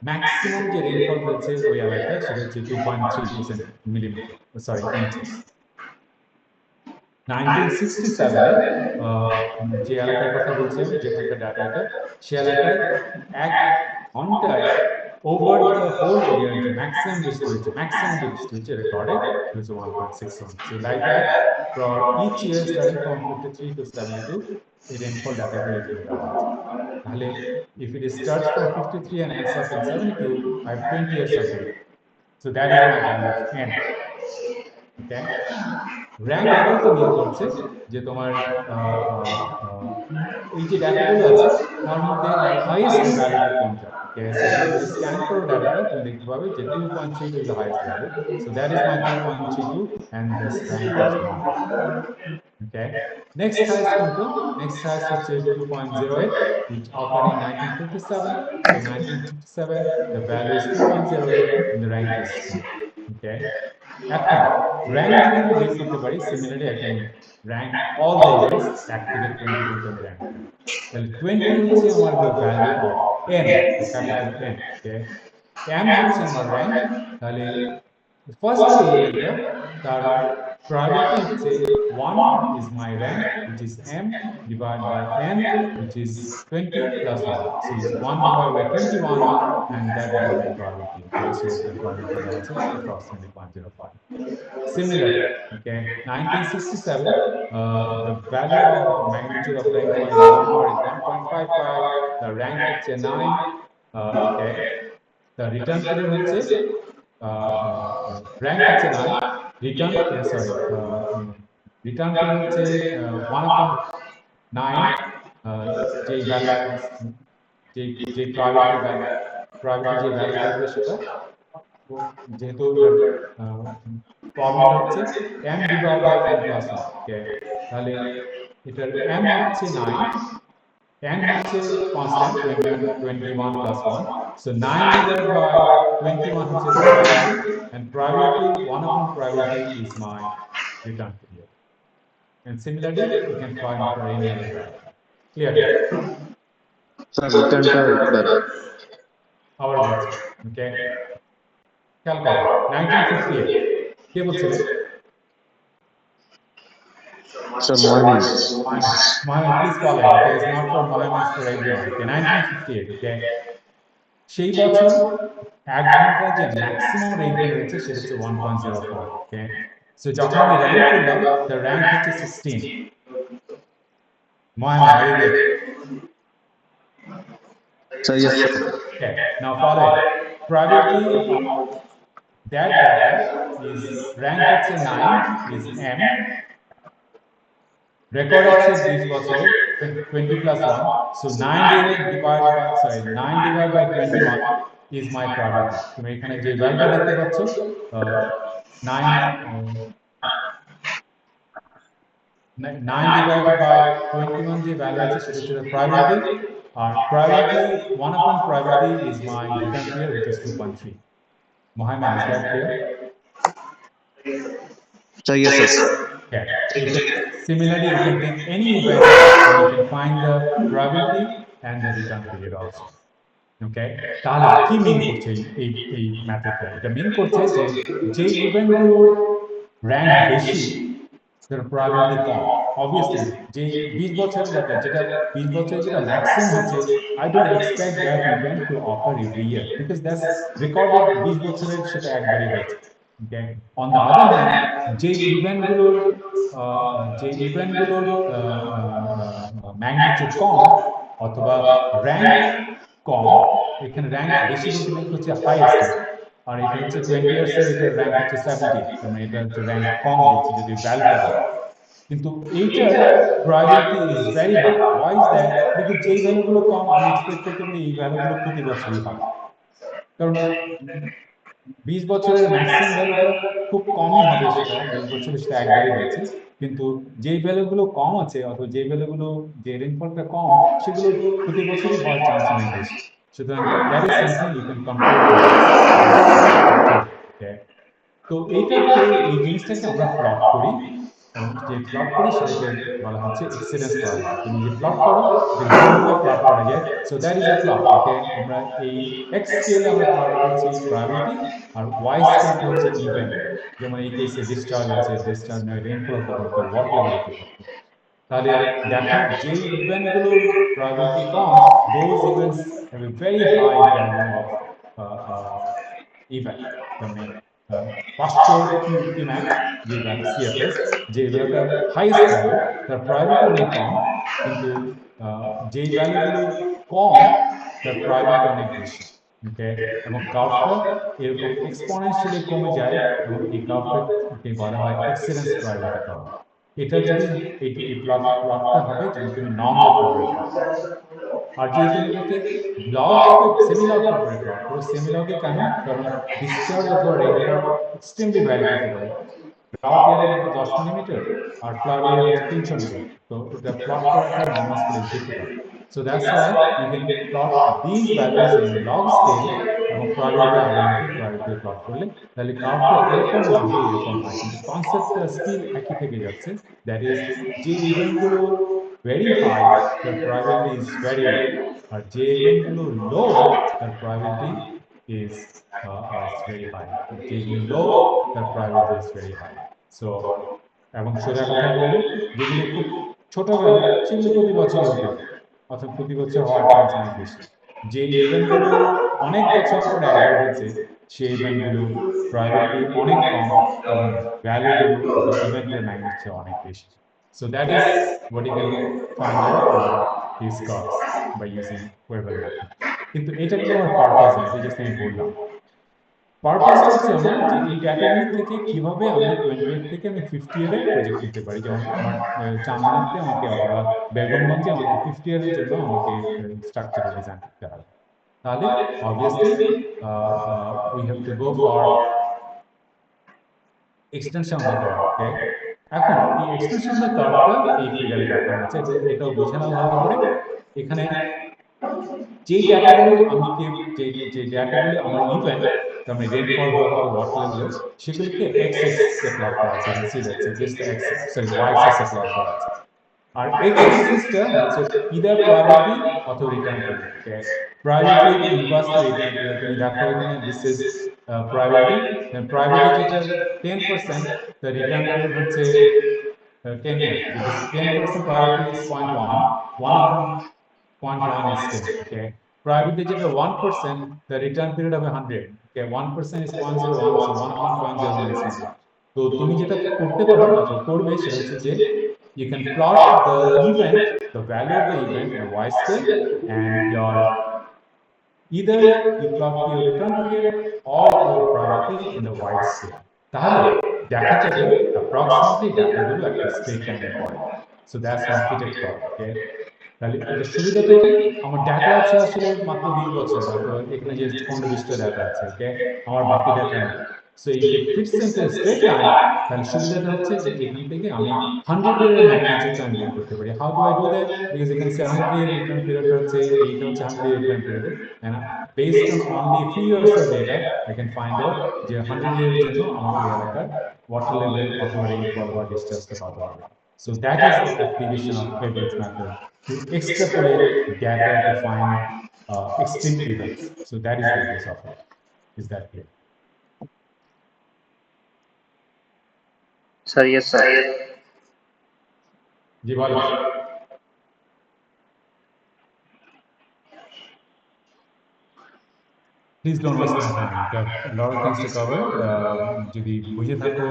ম্যাক্সিমাম যে রেইনফল হয়েছে ওই এলাকায় সেটা হচ্ছে 2.3 মিলিমিটার, সরি, ইঞ্চেস। 1967-এ যে এলাকার কথা বলছি আমি, যেখানকার ডাটা এটা, সে এলাকায় 1 ঘন্টায় ওভার দ্য হোল ইয়ার যে ম্যাক্সিমাম বৃষ্টি হয়েছে, ম্যাক্সিমাম যে বৃষ্টি হয়েছে রেকর্ডেড হয়েছে 1.61। So like that for each year starting from 53 to 72, এই রেনফল ডাটাগুলো এখানে দেওয়া আছে। তাহলে if it starts from 53 and ends up in 72, I have 20 years of data. So that is my value of n. Okay? Rank বলতে মিন করছে যে তোমার এই যে ডাটাগুলো আছে তার মধ্যে হাইয়েস্ট ভ্যালুটা কোনটা। Okay, so তুমি যদি স্ক্যান করো ডাটাটা তুমি দেখতে পাবে যে 2.32 is the highest value. So that is my 2.32 and this rank is 1. Okay, next highest কোনটা? Next highest হচ্ছে 2.08, which occurred in 1957. So 1957 the value is 2.08 and the rank is 1. Okay, এখন র্যাঙ্ক যদি আমি বের করতে পারি, similarly I can rank all the events 1 থেকে 20 পর্যন্ত আমি র্যাঙ্ক করি। তাহলে 20 হচ্ছে আমার the value of n, the capital N। Okay, m হচ্ছে আমার র্যাঙ্ক। তাহলে ফার্স্ট যে ইভেন্টটা তার probability হচ্ছে 1 is my rank, which is m divided by n, which is 20 plus 1. So it's 1 divided by 21 and that will be my probability. Okay, so the probability দেওয়া আছে approximately 0.05. Similarly, okay, 1967, the value of magnitude of rainfall in 1 hour is 1.55. The rank হচ্ছে 9. Okay, the return period হচ্ছে rank হচ্ছে 9, return sorry, return period হচ্ছে 1/9, যে value যে probability যে value থাকবে সেটা, যেহেতু এটার ফর্মুলা হচ্ছে m divide by n plus 1। Okay, তাহলে এটার m হচ্ছে 9, n হচ্ছে constant 21 plus 1, so 9 divided by 21 হচ্ছে the probability, and probability 1 upon probability is my return period, and similarly you can find for any other value. Clear? Sir রিটার্নটা একবার আবার বলছি। Okay, খেয়াল করো 1958 কে বলছিলেন? স্যার ময়মিন Mohammed, please follow it. Okay, it's not for Mohammed, it's for everyone. Okay, 1958. Okay, সেই বছর 1 ঘন্টায় যে ম্যাক্সিমাম রেইনফল হয়েছে সেটা হচ্ছে 1.04। ওকে, সো যখন আমি র্যাঙ্ক করলাম the rank হচ্ছে 16. Mohammed, are you there? Sir yes sir Okay, now follow it. Probability of that data is rank হচ্ছে 9 is m, record হচ্ছে 20 বছরের 20 plus 1, so 9 divided by 21 is my probability. তুমি এখানে যে ভ্যালুটা দেখতে পাচ্ছ 9 divided by 21 যে ভ্যালু আছে সেটা হচ্ছে probability, R probability 1 upon probability is my return period, which is 2.3. Mohammed, is that clear? Sir yes sir Okay. Similarly, you can take any event and you can find the probability and the return period also. Okay, তাহলে কি মিন করছে এই মেথডটা? এটা মিন করছে যে ইভেন্টগুলোর rank বেশি তার probability কম। Obviously, যে 20 বছরের ডাটা, যেটা 20 বছরে যেটা ম্যাক্সিমাম হচ্ছে, I don't expect that event to occur every year because that's recorded 20 বছরের সেটা একবারই হয়েছে। Okay, on the other hand, যে ইভেন্টগুলোর ম্যাগনিটিউড কম অথবা র্যাঙ্ক কম, এখানে র্যাঙ্ক বেশি বলতে মিন হচ্ছে হাইয়েস্ট, আর এটা হচ্ছে 20 ইয়ার্স এর, এটার র্যাঙ্ক হচ্ছে 70, তার মানে এটা হচ্ছে র্যাঙ্ক কম বলছি যদি ভ্যালুটা বলি, কিন্তু এইটার probability is very high. Why is that? Because যেই ভ্যালুগুলো কম আমি এক্সপেক্ট করতে পারি এই ভ্যালুগুলো প্রতি বছরই হবে, কারণ 20 বছরের ম্যাক্সিমাম ভ্যালুটা খুব কমই হবে, সেটা 20 বছরে সেটা একবারই হয়েছে, কিন্তু যেই ভ্যালুগুলো কম আছে অথবা যেই ভ্যালুগুলো যে রেনফলটা কম সেগুলো প্রতি বছরই হওয়ার চান্স অনেক বেশি, সুতরাং that is something you can control for this method. Okay, তো এইটাকে এই জিনিসটাকে আমরা প্লট করি এবং যে প্লট করি সেটাকে বলা হচ্ছে এক্সিডেন্স প্রবাবিলিটি। তুমি যে প্লট করো এটাকে দুইভাবে প্লট করা যায়। So that is a plot. Okay, আমরা এই এক্স স্কেলে আমরা প্লট করছি প্রবাবিলিটি, আর ওয়াই স্কেলটা হচ্ছে ইভেন্ট। যেমন এই কেসে ডিসচার্জ আছে, ডিসচার্জ নয় রেইনফল হতে পারতো, ওয়াটার লেভেল হতে পারতো। তাহলে দেখো যে ইভেন্টগুলোর প্রবাবিলিটি কম, those events have a very high value of event. তার মানে পাশ্চর কি ম্যাক্স যে ভ্যালু সিএফএস, যে ভ্যালুটা হাইয়েস্ট ভ্যালু তার প্রবাবিলিটি অনেক কম, কিন্তু যেই ভ্যালুগুলো কম তার প্রবাবিলিটি অনেক বেশি। ওকে, এবং কার্ভটা এরকম এক্সপোনেনশিয়ালি কমে যায়, এবং এই কার্ভটাকে বলা হয় এক্সিডেন্স প্রবাবিলিটি কার্ভ। এটা যদি এই প্লটটা হবে যদি তুমি নর্মাল প্রোগ্রাম করো, আর যদি তুমি এটাকে লগ সেমি লগ পেপারে প্লট করো। সেমি লগে কেন? কারণ ডিসচার্জ অথবা রেইনফল এক্সট্রিমলি ভ্যারি করতে পারে। ড্রাউট ইয়ারে হয়তো 10 মিলিমিটার, আর ফ্লাড ইয়ারে হচ্ছে 300 মিলিমিটার। তো এটা প্লট করাটা নর্মাল স্কেলে difficult. So that's why you can plot these values in log scale, এবং probability identity probability প্লট করলে তাহলে কার্ভটা এরকম না হয়ে এরকম হয়, কিন্তু কনসেপ্টটা স্টিল একই থেকে যাচ্ছে। দ্যাট ইজ যে ইভেন্টগুলো ভেরি হাই তার probability is very low, আর যে ইভেন্টগুলো লো তার probability is very high। যেগুলি লো তার probability is very high। So এবং সোজা কথায় বলবো, যেগুলি খুব ছোট ভ্যালু সেগুলি প্রতি বছরই হতে পারে, অর্থাৎ প্রতি বছর হওয়ার চান্স অনেক বেশি। যে ইভেন্টগুলো অনেক বছর পরে অ্যাভার হয়েছে সেই ইভেন্টগুলোর প্রবাবিলিটি অনেক কম, এবং ভ্যালুগুলো অর্থাৎ ইভেন্টের ম্যাগনিটিউড অনেক বেশি। So that is what you can find out for this curves by using Weibull method. কিন্তু এটা কিন্তু আমার পারপাস না, এটা জাস্ট আমি বললাম। পারপাসটা হচ্ছে আমার যে এই ডেটাগুলি থেকে কিভাবে আমি 28 থেকে আমি 50 ইয়ারে প্রজেক্ট করতে পারি। যেমন আমার চান্দনাতে আমাকে অথবা বেগমগঞ্জে আমাকে 50 ইয়ারের জন্য আমাকে স্ট্রাকচারাল ডিজাইন করতে হবে। তাহলে obviously we have to go for extension of the curve. Okay, এখন এই এক্সটেনশন অফ দ্য কার্ভটা এই ফিগারে দেখানো আছে, এটাও বুঝে নাও ভালো করে। এখানে যে ডেটাগুলো আমি যে ডেটাগুলো আমার ইভেন্ট, তার মানে রেইনফল হোক অথবা ওয়াটার লেভেল হোক, সেগুলিকে এক্স এক্সিসে প্লট করা আছে। এখানে see that's this the X, sorry Y এক্সিসে প্লট করা আছে। আর এক্স এক্সিসটা হচ্ছে ইদার প্রবাবিলিটি অথবা return period. Okay, probability inversely return period. তুমি দেখো এখানে this is probability, then probability যেটা 10%, the return period হচ্ছে 10 years, because 10% probability is 0.1, 1 upon 0.1 is 10. Okay, probability যেটা 1%, the return period হবে 100. Okay, 1% is 0.01, so 1 upon 0.01 is 100. তো তুমি যেটা করতে পারো অথবা করবে সেটা হচ্ছে যে you can plot the event, the value of the event in a y scale, and either you plot your return period or your probability in the y scale. তাহলে দেখা যাবে approximately ডাটাগুলো একটা স্ট্রেট লাইনে পড়ে। So that's one fitted curve. Okay, তাহলে এটা সুবিধাটা কি? আমার ডাটা আছে আসলে মাত্র 20 বছর, অথবা এখানে যে 15-20টা ডাটা আছে। ওকে, আমার বাকি ডাটা নাই। So if it fits into a straight line, তাহলে সুবিধাটা হচ্ছে যে এখান থেকে আমি 100 ইয়ারের ম্যাগনিটিউডটা আমি বের করতে পারি। How do I do that? Because এখানে 100 ইয়ার রিটার্ন পিরিয়ডটা হচ্ছে, এইটা হচ্ছে 100 year return period, and based on only few years of data I can find out যে 100 ইয়ারের জন্য আমাকে এই এলাকার ওয়াটার লেভেল অথবা রেইনফল বা ডিসচার্জটা কত হবে। So that is the application of Fable's method, to extrapolate data to find extreme events. So that is the use of it. Is that clear? Sir yes sir. জি বলো। Please don't waste my time. We have a lot of things to cover. যদি বুঝে থাকো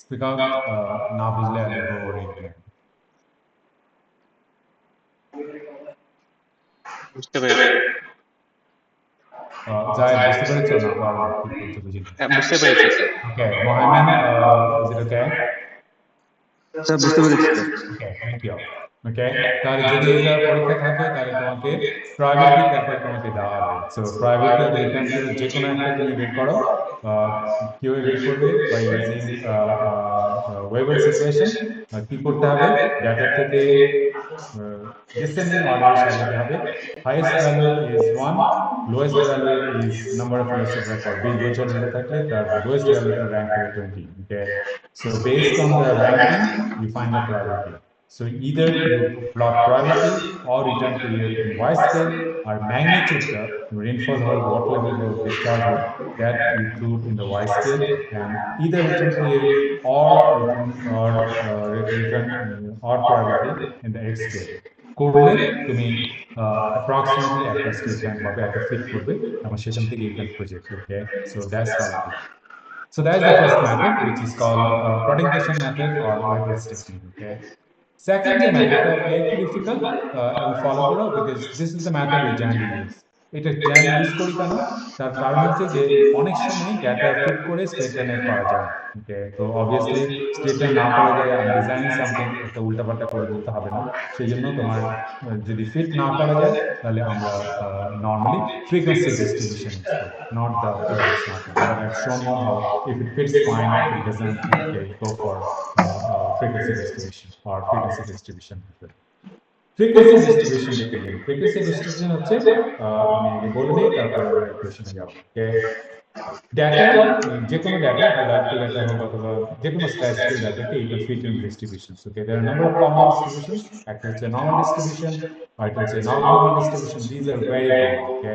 speak out, না বুঝলে I'll go over it again. বুঝতে পেরেছি। জায়েদ বুঝতে পেরেছো না? পারো কি বলতে বুঝিনি। বুঝতে পেরেছি sir. Okay, Mohammed, is it okay? Sir বুঝতে পেরেছি sir. Okay, thank you. Okay, তাহলে যদি এটা পরীক্ষা থাকে তাহলে তোমাকে probability ব্যাপারে তোমাকে দেওয়া হবে। So probability of the return period যে কোনো একটা তুমি বের করো, কিভাবে বের করবে বাই ইউজিং ওয়েবার্স ইকুয়েশন। কি করতে হবে, ডেটা থেকে ডিসেন্ডিং অর্ডারে সাজাতে হবে। Highest value is 1, lowest value is number of years of record. 20 বছর ধরে থাকলে তার লোয়েস্ট ভ্যালুটা র্যাঙ্ক হবে 20। Okay, so based on the ranking you find the probability. So either you plot probability or return period in Y scale, or magnitude the rainfall hood, water level hood, discharge hood, that you put in the Y scale, and either return period or return or probability in the X scale. করলে তুমি approximately একটা state rank পাবে, একটা fit করবে, এবং সেখান থেকে you can project. Okay, so that's how it is. So that is the first method, which is called protegation method or Weber's technique. Okay. Second যে মেথডটা একটু ডিফিকাল্ট এবং ফলো করো, because this is the method we generally use. এটা generally use করি কেন, তার কারণ হচ্ছে যে অনেক সময় ডেটা ফিট করে স্টেট লাইনে পারা যায় না। ওকে, তো অবভিয়াসলি স্টেট লাইন না পারা যায়, আমি ডিজাইনিং সামথিং, একটা উল্টাপাল্টা করে বলতে হবে না। সেই জন্য তোমার যদি ফিট না করা যায়, তাহলে আমরা নর্মালি frequency distribution use করি, not the Weber's method. But I've shown you how if it fits fine, if it doesn't, okay, go for frequency distribution or frequency distribution method. Frequency distribution দেখে গেল। Frequency distribution হচ্ছে আমি আগে বলে নিই, তারপরে আমরা ইকুয়েশনে যাব। ওকে, ডেটা, যে কোনো ডেটা, হাইড্রোলজিক্যাল ডেটা হোক অথবা যে কোনো স্ট্যাটিস্টিক্যাল ডাটাকে you can fit in distributions. Okay, there are number of common distributions. একটা হচ্ছে নর্মাল ডিস্ট্রিবিউশন, আর একটা হচ্ছে non normal distribution. These are very common. Okay,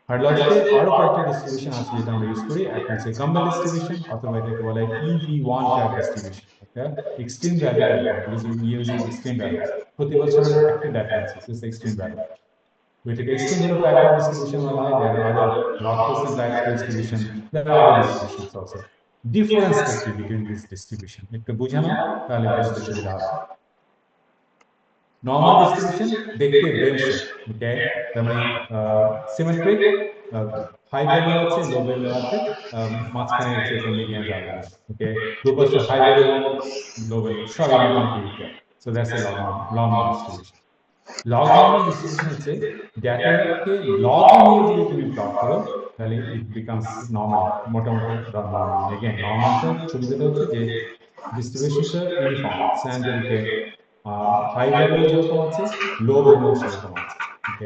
হাইড্রোলজিতে আরো কয়েকটা ডিস্ট্রিবিউশন আছে যেটা আমরা ইউজ করি। একটা হচ্ছে গাম্বেল ডিস্ট্রিবিউশন, অথবা এটাকে বলা হয় EV1 type distribution. Okay, extreme value type of using extreme values. প্রতি বছরের একটা ডেটা আছে, দিস এক্সট্রিম ভ্যালু। এটাকে extreme value type of distribution বলা হয়। দেয়ার আর আদার log percent types distribution, there are other distributions also. ডিফারেন্সটা কি বিটুইন দিস ডিস্ট্রিবিউশন একটু বুঝানো, তাহলে বুঝতে সুবিধা হবে। নর্মাল ডিস্ট্রিবিউশন দেখতে বেল শেপ। ওকে, তার মানে সিমেট্রিক, হাই ভ্যালু আছে, লো ভ্যালু আছে, মাঝখানে হচ্ছে একটা মিডিয়ান ভ্যালু আছে। ওকে, দুপাশে হাই ভ্যালু, লো ভ্যালু সবই মোটামুটি equal. So that's a normal distribution. Log normal distribution হচ্ছে ডেটাকে লগে নিয়ে যদি তুমি প্লট করো, তাহলে ইট বিকামস নর্মালি, মোটামুটি নর্মালি। এগেন নর্মালটা সুবিধাটা হচ্ছে যে ডিস্ট্রিবিউশনটা ইউনিফর্ম, স্যান্ডেলকে হাই ভ্যালু যেরকম আছে, লো ভ্যালু সেরকম আছে। ওকে,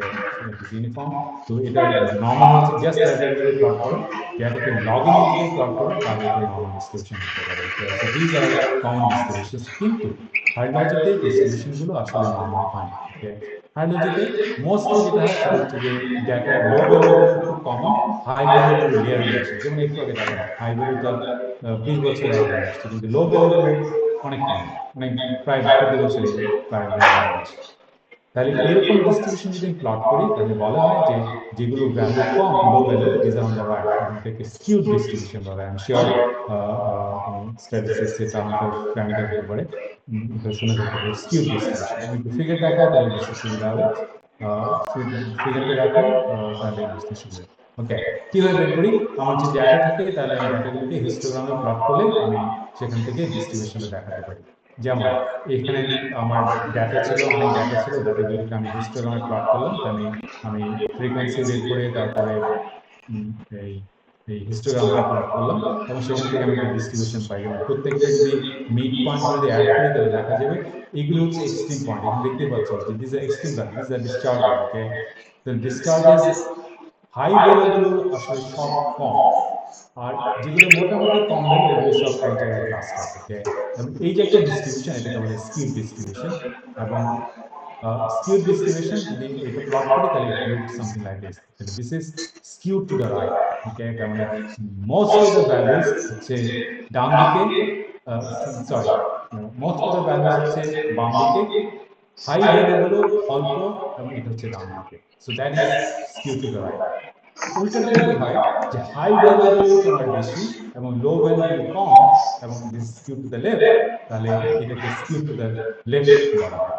ইট ইজ ইউনিফর্ম। তো এটা নর্মাল হচ্ছে জাস্ট অ্যাভারেজে প্লট করো। ডেটাকে লগে নিয়ে যদি প্লট করো, তাহলে এটা নর্মাল ডিস্ট্রিবিউশন হতে পারে। Okay, so these are common distributions. কিন্তু হাইড্রোলজিতে ডিস্ট্রিবিউশন গুলো আসলে নর্মাল হয় না। ওকে, হাইড্রোলজিতে মোস্টলি যেটা হয় সেটা হচ্ছে যে ডেটার লো ভ্যালুগুলো খুব কমন, হাই ভ্যালুগুলো রেয়ারলি আসে। যেমন একটু আগে দেখলাম হাই ভ্যালুটা 20 বছর র্যাঙ্কিং আসছে, কিন্তু লো ভ্যালুগুলো অনেক কম, মানে প্রায় প্রতি বছরই প্রায় র্যাঙ্কিং আসে। তাহলে এরকম ডিস্ট্রিবিউশন যদি প্লট করি, তাহলে বলা হয় যে যেগুলো value com, low value, these are on the right, এবং এটাকে স্কিউড ডিস্ট্রিবিউশন বলা হয়। আমি শিওর স্ট্যাটিস্টিক্স এর কাউন্টার প্যারামিটার হতে পারে, এটা শুনে থাকতে পারো স্কিউড ডিস্ট্রিবিউশন। আমি একটু ফিগার দেখাই, তাহলে বুঝতে সুবিধা হবে। ফিগারটা দেখো, তাহলে বুঝতে সুবিধা। ওকে, কিভাবে বের করি? আমার যে ডেটা থাকে, তাহলে আমি ডেটাগুলোকে হিস্টোগ্রামে প্লট করলে আমি সেখান থেকে ডিস্ট্রিবিউশনটা দেখাতে পারি। যেমন এখানে আমার ডেটা ছিল, অনেক ডেটা ছিল, ডেটাগুলোকে আমি হিস্টোগ্রামে প্লট করলাম। তাহলে আমি ফ্রিকোয়েন্সি বের করে তারপরে এই এই হিস্টোগ্রামটা প্লট করলাম, এবং সেখান থেকে আমি একটা ডিস্ট্রিবিউশন পাই। যেমন প্রত্যেকটা যদি মিড পয়েন্ট যদি অ্যাড করি, তাহলে দেখা যাবে এগুলো হচ্ছে এক্সট্রিম পয়েন্ট। এখানে দেখতে পাচ্ছ যে this are extreme value, this are discharge. Okay, তো ডিসচার্জেস হাই ভ্যালুগুলো আসলে সব কম, আর যেগুলো মোটামুটি কম ভ্যালু, এগুলো সব এক জায়গায় ক্লাস্টার। ওকে, এবং এই যে একটা ডিস্ট্রিবিউশন, এটাকে বলে স্কিউড ডিস্ট্রিবিউশন। এবং skewed distribution যদি এটা প্লট করি, তাহলে it looks something like this. This is skewed to the right. Okay, তার মানে most of the values হচ্ছে ডান দিকে, sorry, most of the values হচ্ছে বাম দিকে, হাই ভ্যালু গুলো অল্প, এবং এটা হচ্ছে ডান দিকে। So that is skewed to the right. উল্টাটা যদি হয় যে হাই ভ্যালু গুলো তোমার বেশি এবং লো ভ্যালু গুলো কম, এবং this skew to the left, তাহলে এটাকে স্কিউ টু দ্য লেফট বলা হয়।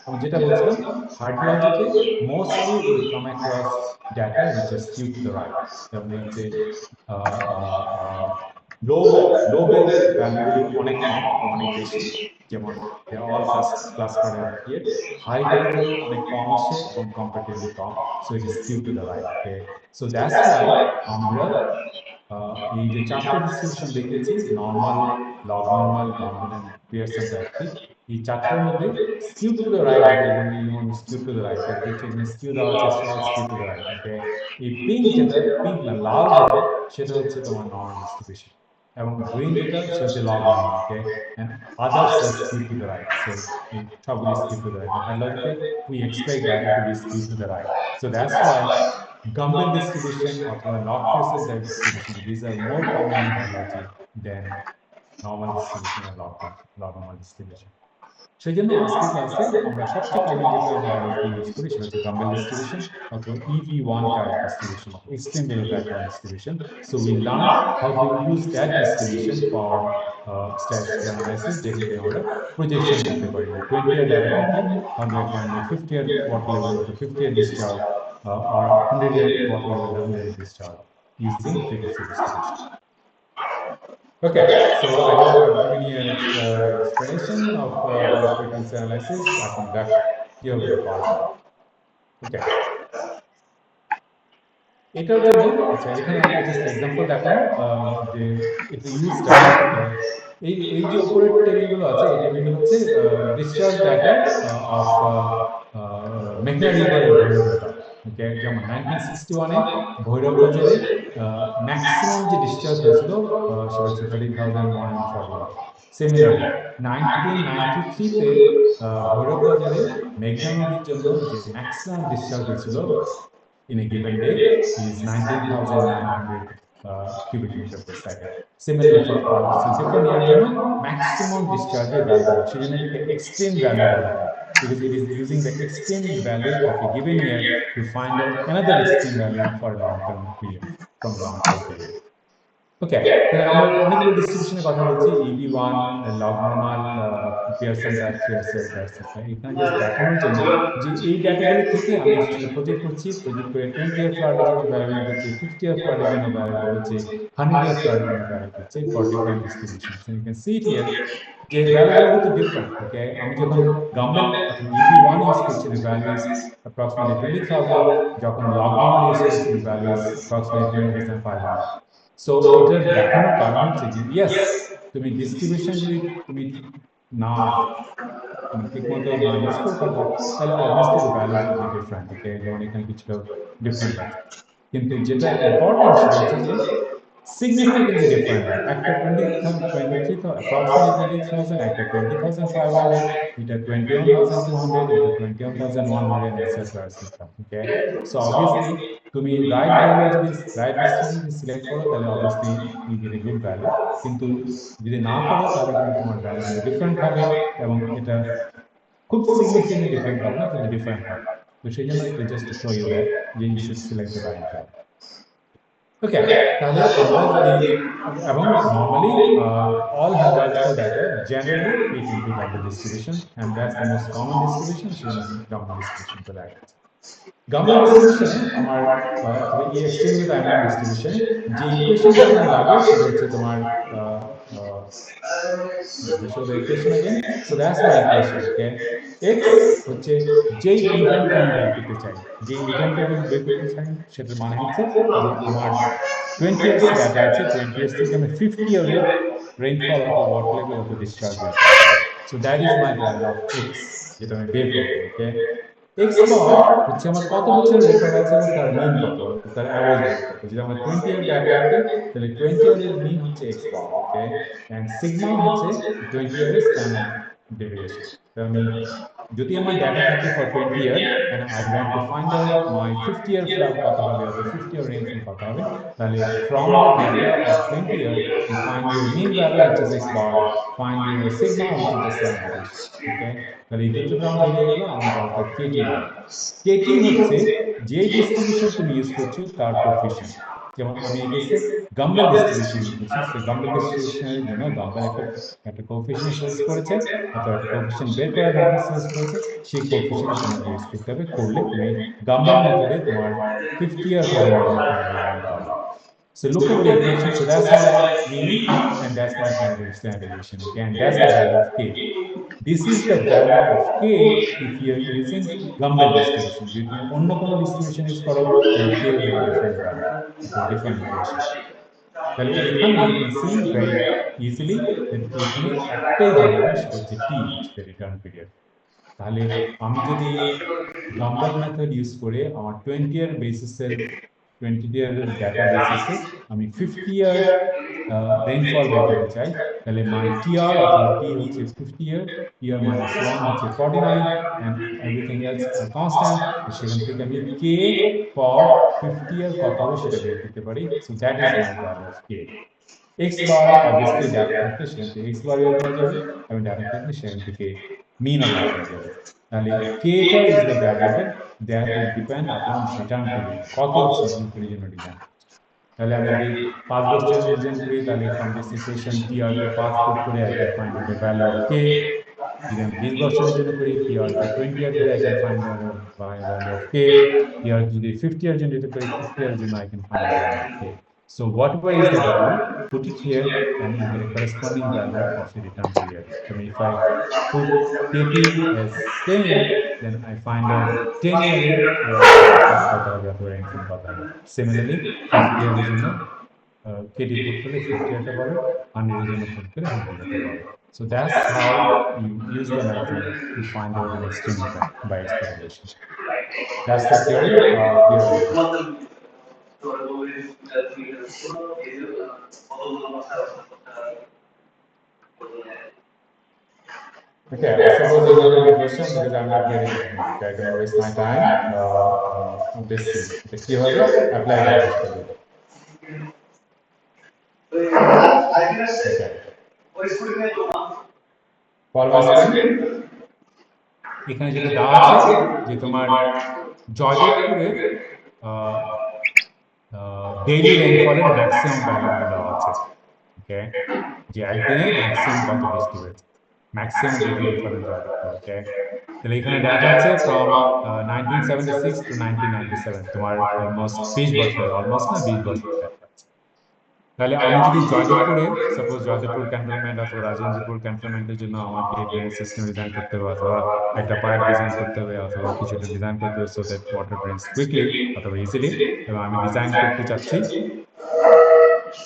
এবং যেটা বলছিলাম, হাইড্রোলজিতে mostly will come across data which are skew to the right. যেমন হচ্ছে লো ভ্যালুগুলি অনেক কম, অনেক বেশি, যেমন all clustered and here. High ভ্যালুগুলো অনেক কম আসে এবং কম্পারেটিভলি কম, so it is skew to the right. Okay, so that's why আমরা এই যে চারটে ডিস্ট্রিবিউশন দেখিয়েছি, normal, log normal, Gumbel and Pearson diacritic, এই চারটার মধ্যে স্কিউ টু দ্য রাইট, যেটা যেমন স্কিউ টু দ্য রাইট, হচ্ছে এখানে স্কিউ দেওয়া আছে slot skew to the right, okay. এই পিঙ্ক যেটা, পিঙ্ক না লাল যেটা, সেটা হচ্ছে তোমার নর্মাল ডিস্ট্রিবিউশন, এবং গ্রিন যেটা সে হচ্ছে log normal, okay. And others are skew to the right, so এই সবগুলি স্কিউ টু দ্য রাইট। হ্যাঁ লজিকে we expect data to be skewed to the right, so that's why Gumbel distribution অথবা log Pearson distribution, these are more common in hierarchy than normal distribution or log normal distribution. সেই জন্য আজকে ক্লাসে আমরা সবচেয়ে common যেটা আমরা বায়োলজিতে use করি সেটা হচ্ছে গাম্বেল ডিস্ট্রিবিউশন অথবা EV1 type distribution, extreme value type 1 distribution. So we learn how to use that distribution for statistical analysis, যেখান থেকে আমরা প্রজেকশন করতে পারি যে 20-year ডাটা থাকলে how do I find my 50-year water level of the 50-year discharge or 100-year water level 100-year discharge using frequency distribution. Okay, so I hope I've given you an explanation of about frequency analysis. এখন দেখো কিভাবে এটা করা যায়। Okay, এটার জন্য আচ্ছা এখানে একটা জাস্ট এক্সাম্পল দেখানো যে এটা ইউজটা, ওকে। এই যে উপরের টেবিলগুলো আছে, এই টেবিলগুলো হচ্ছে ডিসচার্জ ডাটা অফ মেঘনা রিভারের ভৈরব ডাটা, ওকে। যেমন 1961-এ ভৈরব বাজারে ম্যাক্সিমাম যে ডিসচার্জ হয়েছিল সেটা হচ্ছে 13,141। সিমিলারলি 1993-তে ভৈরব বাজারে মেঘনা নদীর জন্য যে ম্যাক্সিমাম ডিসচার্জ হয়েছিল in a given day is 19,900 cubic meter per second. Similarly for so different year জন্য maximum discharge value, সেজন্য এটাকে extreme value বলা হয়, because it is using the extreme value of a given year to find out another extreme value for a long term period, from a long term period. ওকে, তাহলে আমরা অনেকগুলো ডিস্ট্রিবিউশনের কথা বলছি, EV1, log normal, Pearson type, Pearson etcetera. এখানে just দেখানোর জন্য যে এই ডাটাগুলো থেকে আমি আসলে প্রজেক্ট করছি, প্রজেক্ট করে 20-year ফ্লাডের জন্য ভ্যারিয়েবল করছি, 50-year ফ্লাডের জন্য ভ্যারিয়েবল করছি, 100-year ফ্লাডের জন্য ভ্যারিয়েবল করছি for different distributions. And you can see it here যে ভ্যালুগুলো কিন্তু ডিফারেন্ট, ওকে। আমি যখন গাম্বেল অথবা EV1 ইউজ করছি, the value is approximately 20,000, যখন লগ নরমাল ইউজ করছি the value is approximately 20,500. So এটার দেখানোর কারণ হচ্ছে যে ইয়েস, তুমি ডিস্ট্রিবিউশন যদি তুমি না ঠিক মতো না ইউজ করে থাকো তাহলে obviously the values will be different, okay. যেমন এখানে কিছুটা ডিফারেন্ট আছে, কিন্তু যেটা ইম্পর্টেন্ট সেটা হচ্ছে যে significantly different না। একটা 23,000 approximately 20,000, একটা 20,500, এটা 21,200, এটা 21,100, etc. etc. Okay, so obviously তুমি রাইট ভ্যালু যদি রাইট ডিস্ট্রিবিউশন সিলেক্ট করো তাহলে obviously you get a good value, কিন্তু যদি না করো তাহলে কিন্তু তোমার ভ্যালুগুলো ডিফারেন্ট হবে, এবং এটা খুব সিগনিফিকেন্টলি ডিফারেন্ট হবে না, কিন্তু ডিফারেন্ট হবে। তো সেই জন্য এটা just to show you that যে you should select the right value. Okay, তাহলে আমরা যদি এবং normally all hydrological data generally fit into Gumbel distribution, and that's the most common distribution, সেজন্য আমি Gumbel distribution টা দেখাচ্ছি। Gumbel distribution-এ আমার অথবা এই এক্সট্রিম টাইমলাইন ডিস্ট্রিবিউশনে যে ইকুয়েশনটা তোমার লাগে সেটা হচ্ছে তোমার let me show the equation again. So that's my equation, okay. X হচ্ছে যে ইভেন্টটা আমি বের করতে চাই, যে ইভেন্টটা আমি বের করতে চাই সেটার মানে হচ্ছে যে আমার 20 ইয়ার্স ডাটা আছে, 20 ইয়ার্স থেকে আমি 50 ইয়ারের rainfall of water level of discharge বের করতে চাই। So that is my value of x, যেটা আমি বের করব, ওকে। x বার হচ্ছে আমার কত বছরের রেকর্ড আছে এবং তার মিন কত, তার অ্যাভারেজ ভ্যালু কত। যদি আমার 20 ইয়ার ডাটা থাকে তাহলে 20 ইয়ারের মিন হচ্ছে x bar, okay. And sigma হচ্ছে 20 ইয়ারের স্ট্যান্ডার্ড ডেভিয়েশন। তো আমি যদি আমার ডাটা থাকে for 20 year and I want to find out my 50 year flood কত হবে অথবা 50 ইয়ার রেইনফল কত হবে, তাহলে from the data of 20 year you find your mean value which is x bar, find your sigma which is the standard deviation, okay. তাহলে এই দুটো term বেরিয়ে গেল, আমার দরকার KT ভ্যালু। KT হচ্ছে যে ডিস্ট্রিবিউশন তুমি ইউজ করছো তার কোএফিশিয়েন্ট। যেমন আমি এই কেসে গাম্বেল ডিস্ট্রিবিউশন ইউজ করছি, সো গাম্বেল ডিস্ট্রিবিউশনের জন্য গাম্বেল একটা কোএফিশিয়েন্ট সাজেস্ট করেছে অথবা একটা কোএফিশিয়েন্ট বের করার মেথড সাজেস্ট করেছে, সেই কোএফিশিয়েন্ট তোমাকে ইউজ করতে হবে, করলে তুমি গাম্বেল মেথডে তোমার 50 ইয়ার পরে রেইনফলের ভ্যালু পাবে। So look at the equation. So that's my mean and that's my standard deviation. Okay, and that's the value of k. This is the value of k if you are using Gumbel distribution. যদি তুমি অন্য কোনো distribution use করো তাহলে k will have a different value, okay, different equation. তাহলে এখানে you can see very easily that এখানে একটাই ভ্যারিয়েবল, সেটা হচ্ছে টি, সেটা রিটার্ন পিরিয়ড। তাহলে আমি যদি গামডট মেথড ইউজ করে আমার 20 ইয়ার বেসিসের 20 ইয়ার ডাটা বেসিসে আমি 50 ইয়ার রেইনফল বের করতে চাই, তাহলে মাই টিআর অথবা টি হচ্ছে 50 ইয়ার, টিআর মাইনাস 1 হচ্ছে 49, and everything else are constant. সেখান থেকে আমি কে ফর 50 ইয়ার কত হবে সেটা বের করতে পারি। So that is my value of K. X bar obviously data থাকলে সেখান থেকে এক্স বার বের করা যাবে, এবং ডাটা থাকলে সেখান থেকে মিন ও বের করা যাবে। তাহলে কেটা is the variable that will depend upon return period, কত সিগনিফিকেন্ট জন্য ডিজাইন। তাহলে আমি যদি 5 বছরের ডিজাইন করি, তাহলে ফ্রম দিস ইকুয়েশন টিআর কে 5 পুট করে I can find out the value of K. যদি আমি 20 বছরের জন্য করি, টিআর কে 20 ইয়ার করে I can find out value of K. TR যদি 50 ইয়ার জন্য করি, 50 ইয়ার জন্য I can find out value of K. So whatever is the value, put it here and you get a corresponding value of the return period. So if I put KT as same, then I find out 10 year similarly 50 year জন্য KT put করলে 50 একটা পাবে, 100 এর জন্য put করলে 100 একটা পাবে। So that's how you use the method to find out an extreme event by its correlation. That's the theory. Do you have any questions? Okay, suppose you don't have any question because I'm not getting it. Okay, I don't want to waste my time. Let's see. The key হবে apply voltage করবে। Okay. Follow my screen. এখানে যেটা দেওয়া আছে যে তোমার জয়দেবপুরের daily রেইনফলের maximum ভ্যালুগুলো দেওয়া আছে। ওকে, যে একদিনে ম্যাক্সিমাম কত বৃষ্টি হয়েছে, ম্যাক্সিমাম ডেইলি রেইনফলের জয়দেবপুর। ওকে, তাহলে এখানে ডাটা আছে ফ্রম 1976 টু 1997, তোমার অলমোস্ট 20 বছরের, অলমোস্ট না 20 বছরের ডাটা আছে। তাহলে আমি যদি জয়দেবপুরে, সাপোজ জয়দেবপুর ক্যান্টনমেন্ট অথবা রাজেন্দ্রপুর ক্যান্টনমেন্টের জন্য আমাকে ড্রেনেজ সিস্টেম ডিজাইন করতে হবে, অথবা একটা পাইপ ডিজাইন করতে হবে, অথবা কিছু একটা ডিজাইন করতে হবে so that water drains quickly অথবা ইজিলি, এবং আমি ডিজাইন করতে চাচ্ছি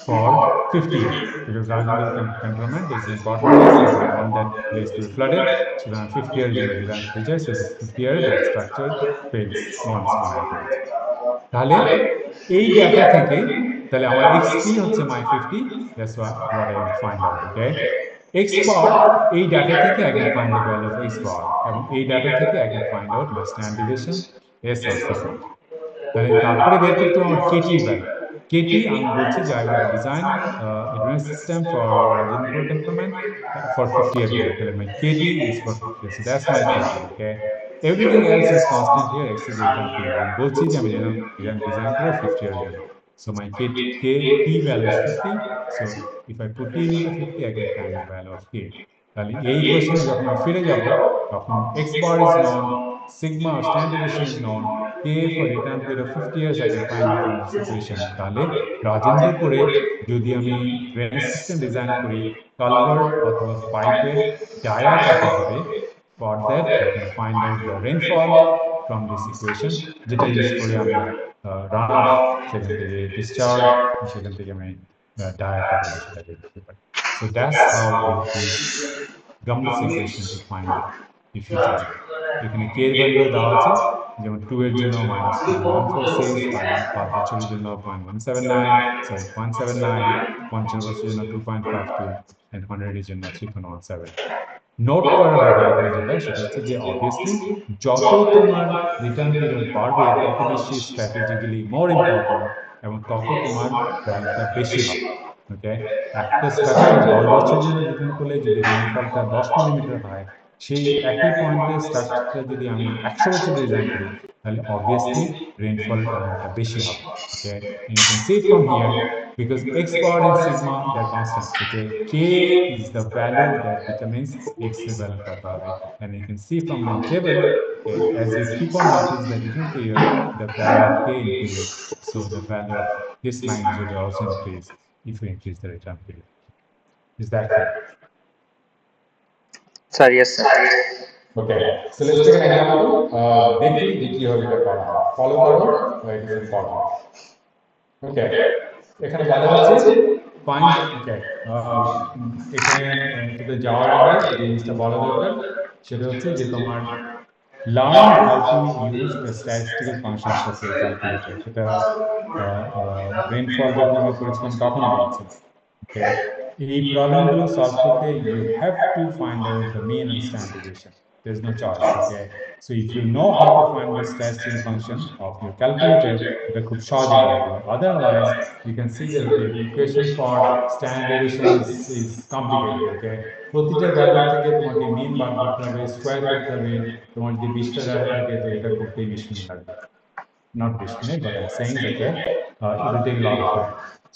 for 50 years because Rajendra cantonment is an important place. I don't want that place to be flooded. So then 50 years in the design feature, so 50 years that structure fails once when I do it. তাহলে এই data থেকে তাহলে আমার xp হচ্ছে my 50, that's what I will find out. Okay, x bar এই data থেকে I can find the value of x bar, এবং এই ডাটা থেকে I can find out my standard deviation s or sigma. তারপরে বের করতে হবে আমার কেটি ভ্যালু। কেটি আমি বলছি যে I want design a drainage system for Rajendra cantonment for 50 year period. তাহলে my KT is for 50 years, so that's my KT. Okay, everything else is constant here except the return period. আমি বলছি যে আমি design করব 50 year জন্য, so my KT value is 50, so if I put t into 50 I can find the value of K. তাহলে এই ইকুয়েশনে যখন আমি ফিরে যাব তখন x bar is known, sigma or standard deviation is known, K for return period of 50 years I can find from this equation. তাহলে রাজেন্দ্রপুরে যদি আমি ড্রেনেজ সিস্টেম ডিজাইন করি, কালভার্ট অথবা পাইপের ডায়া কত হবে, for that I can find out the rainfall from this equation, যেটা use করে আমি রান অফ, সেখান থেকে ডিসচার্জ, সেখান থেকে আমি ডায়া কত হবে সেটা বের করতে পারি। So that's how we use Gamla's equation to find the future zone. এখানে k এর ভ্যালু দেওয়া আছে, যেমন 2 এর জন্য -0.146, 5 বছরের জন্য 0.179, সরি 0.79, 50 বছরের জন্য 2.52, and 100 এর জন্য 3.17। নোট করা দরকার এখানে যেটা, সেটা হচ্ছে যে অবভিয়াসলি যত তোমার রিটার্ন পিরিয়ড বাড়বে তত বেশি স্ট্র্যাটেজিক্যালি মোর ইম্পর্টেন্ট, এবং তত তোমার ভ্যালুটা বেশি হবে। ওকে, একটা স্ট্রাকচার 10 বছরের জন্য ডিজাইন করলে যদি রেইনফলটা 10 মিলিমিটার হয়, সেই একই পয়েন্টে স্ট্রাকচারটা যদি আমি 100 বছর ডিজাইন করি, তাহলে অবভিয়াসলি রেইনফল অ্যামাউন্টটা বেশি হবে। ওকে, and you can see it from here because x bar and sigma they're constant, so k is the value that determines x value কত হবে, and you can see from my table, okay, as you keep on increase the return period, the value of k increases, so the value of this magnitude will also increase if we increase the return period. Is that clear? Sir, yes, sir. Okay, so let's take an example. দেখি যে কিভাবে এটা করা হয়, follow করো, it is important. Okay, এখানে বলা হচ্ছে find okay এখানে এটাতে যাওয়ার আগে যে জিনিসটা বলা দরকার সেটা হচ্ছে যে তোমার learn how to use the statistical functions of your calculator সেটা রেইনফল যখন আমরা করেছিলাম তখন বলেছিলাম okay এই প্রবলেমগুলো সলভ করতে you have to find out the mean and standard deviation there's no choice okay so if you know how to find the statistical function of your calculator এটা খুব সহজে করা যাবে otherwise you can see that the equation for standard deviation is complicated okay প্রতিটা value থেকে তোমাকে মিন বার করতে হবে স্কোয়ার করতে হবে তোমার যদি 20টা ডেটা থাকে তো এটা করতেই 20 মিনিট লাগবে not 20 minutes but I'm saying that it will take a lot of time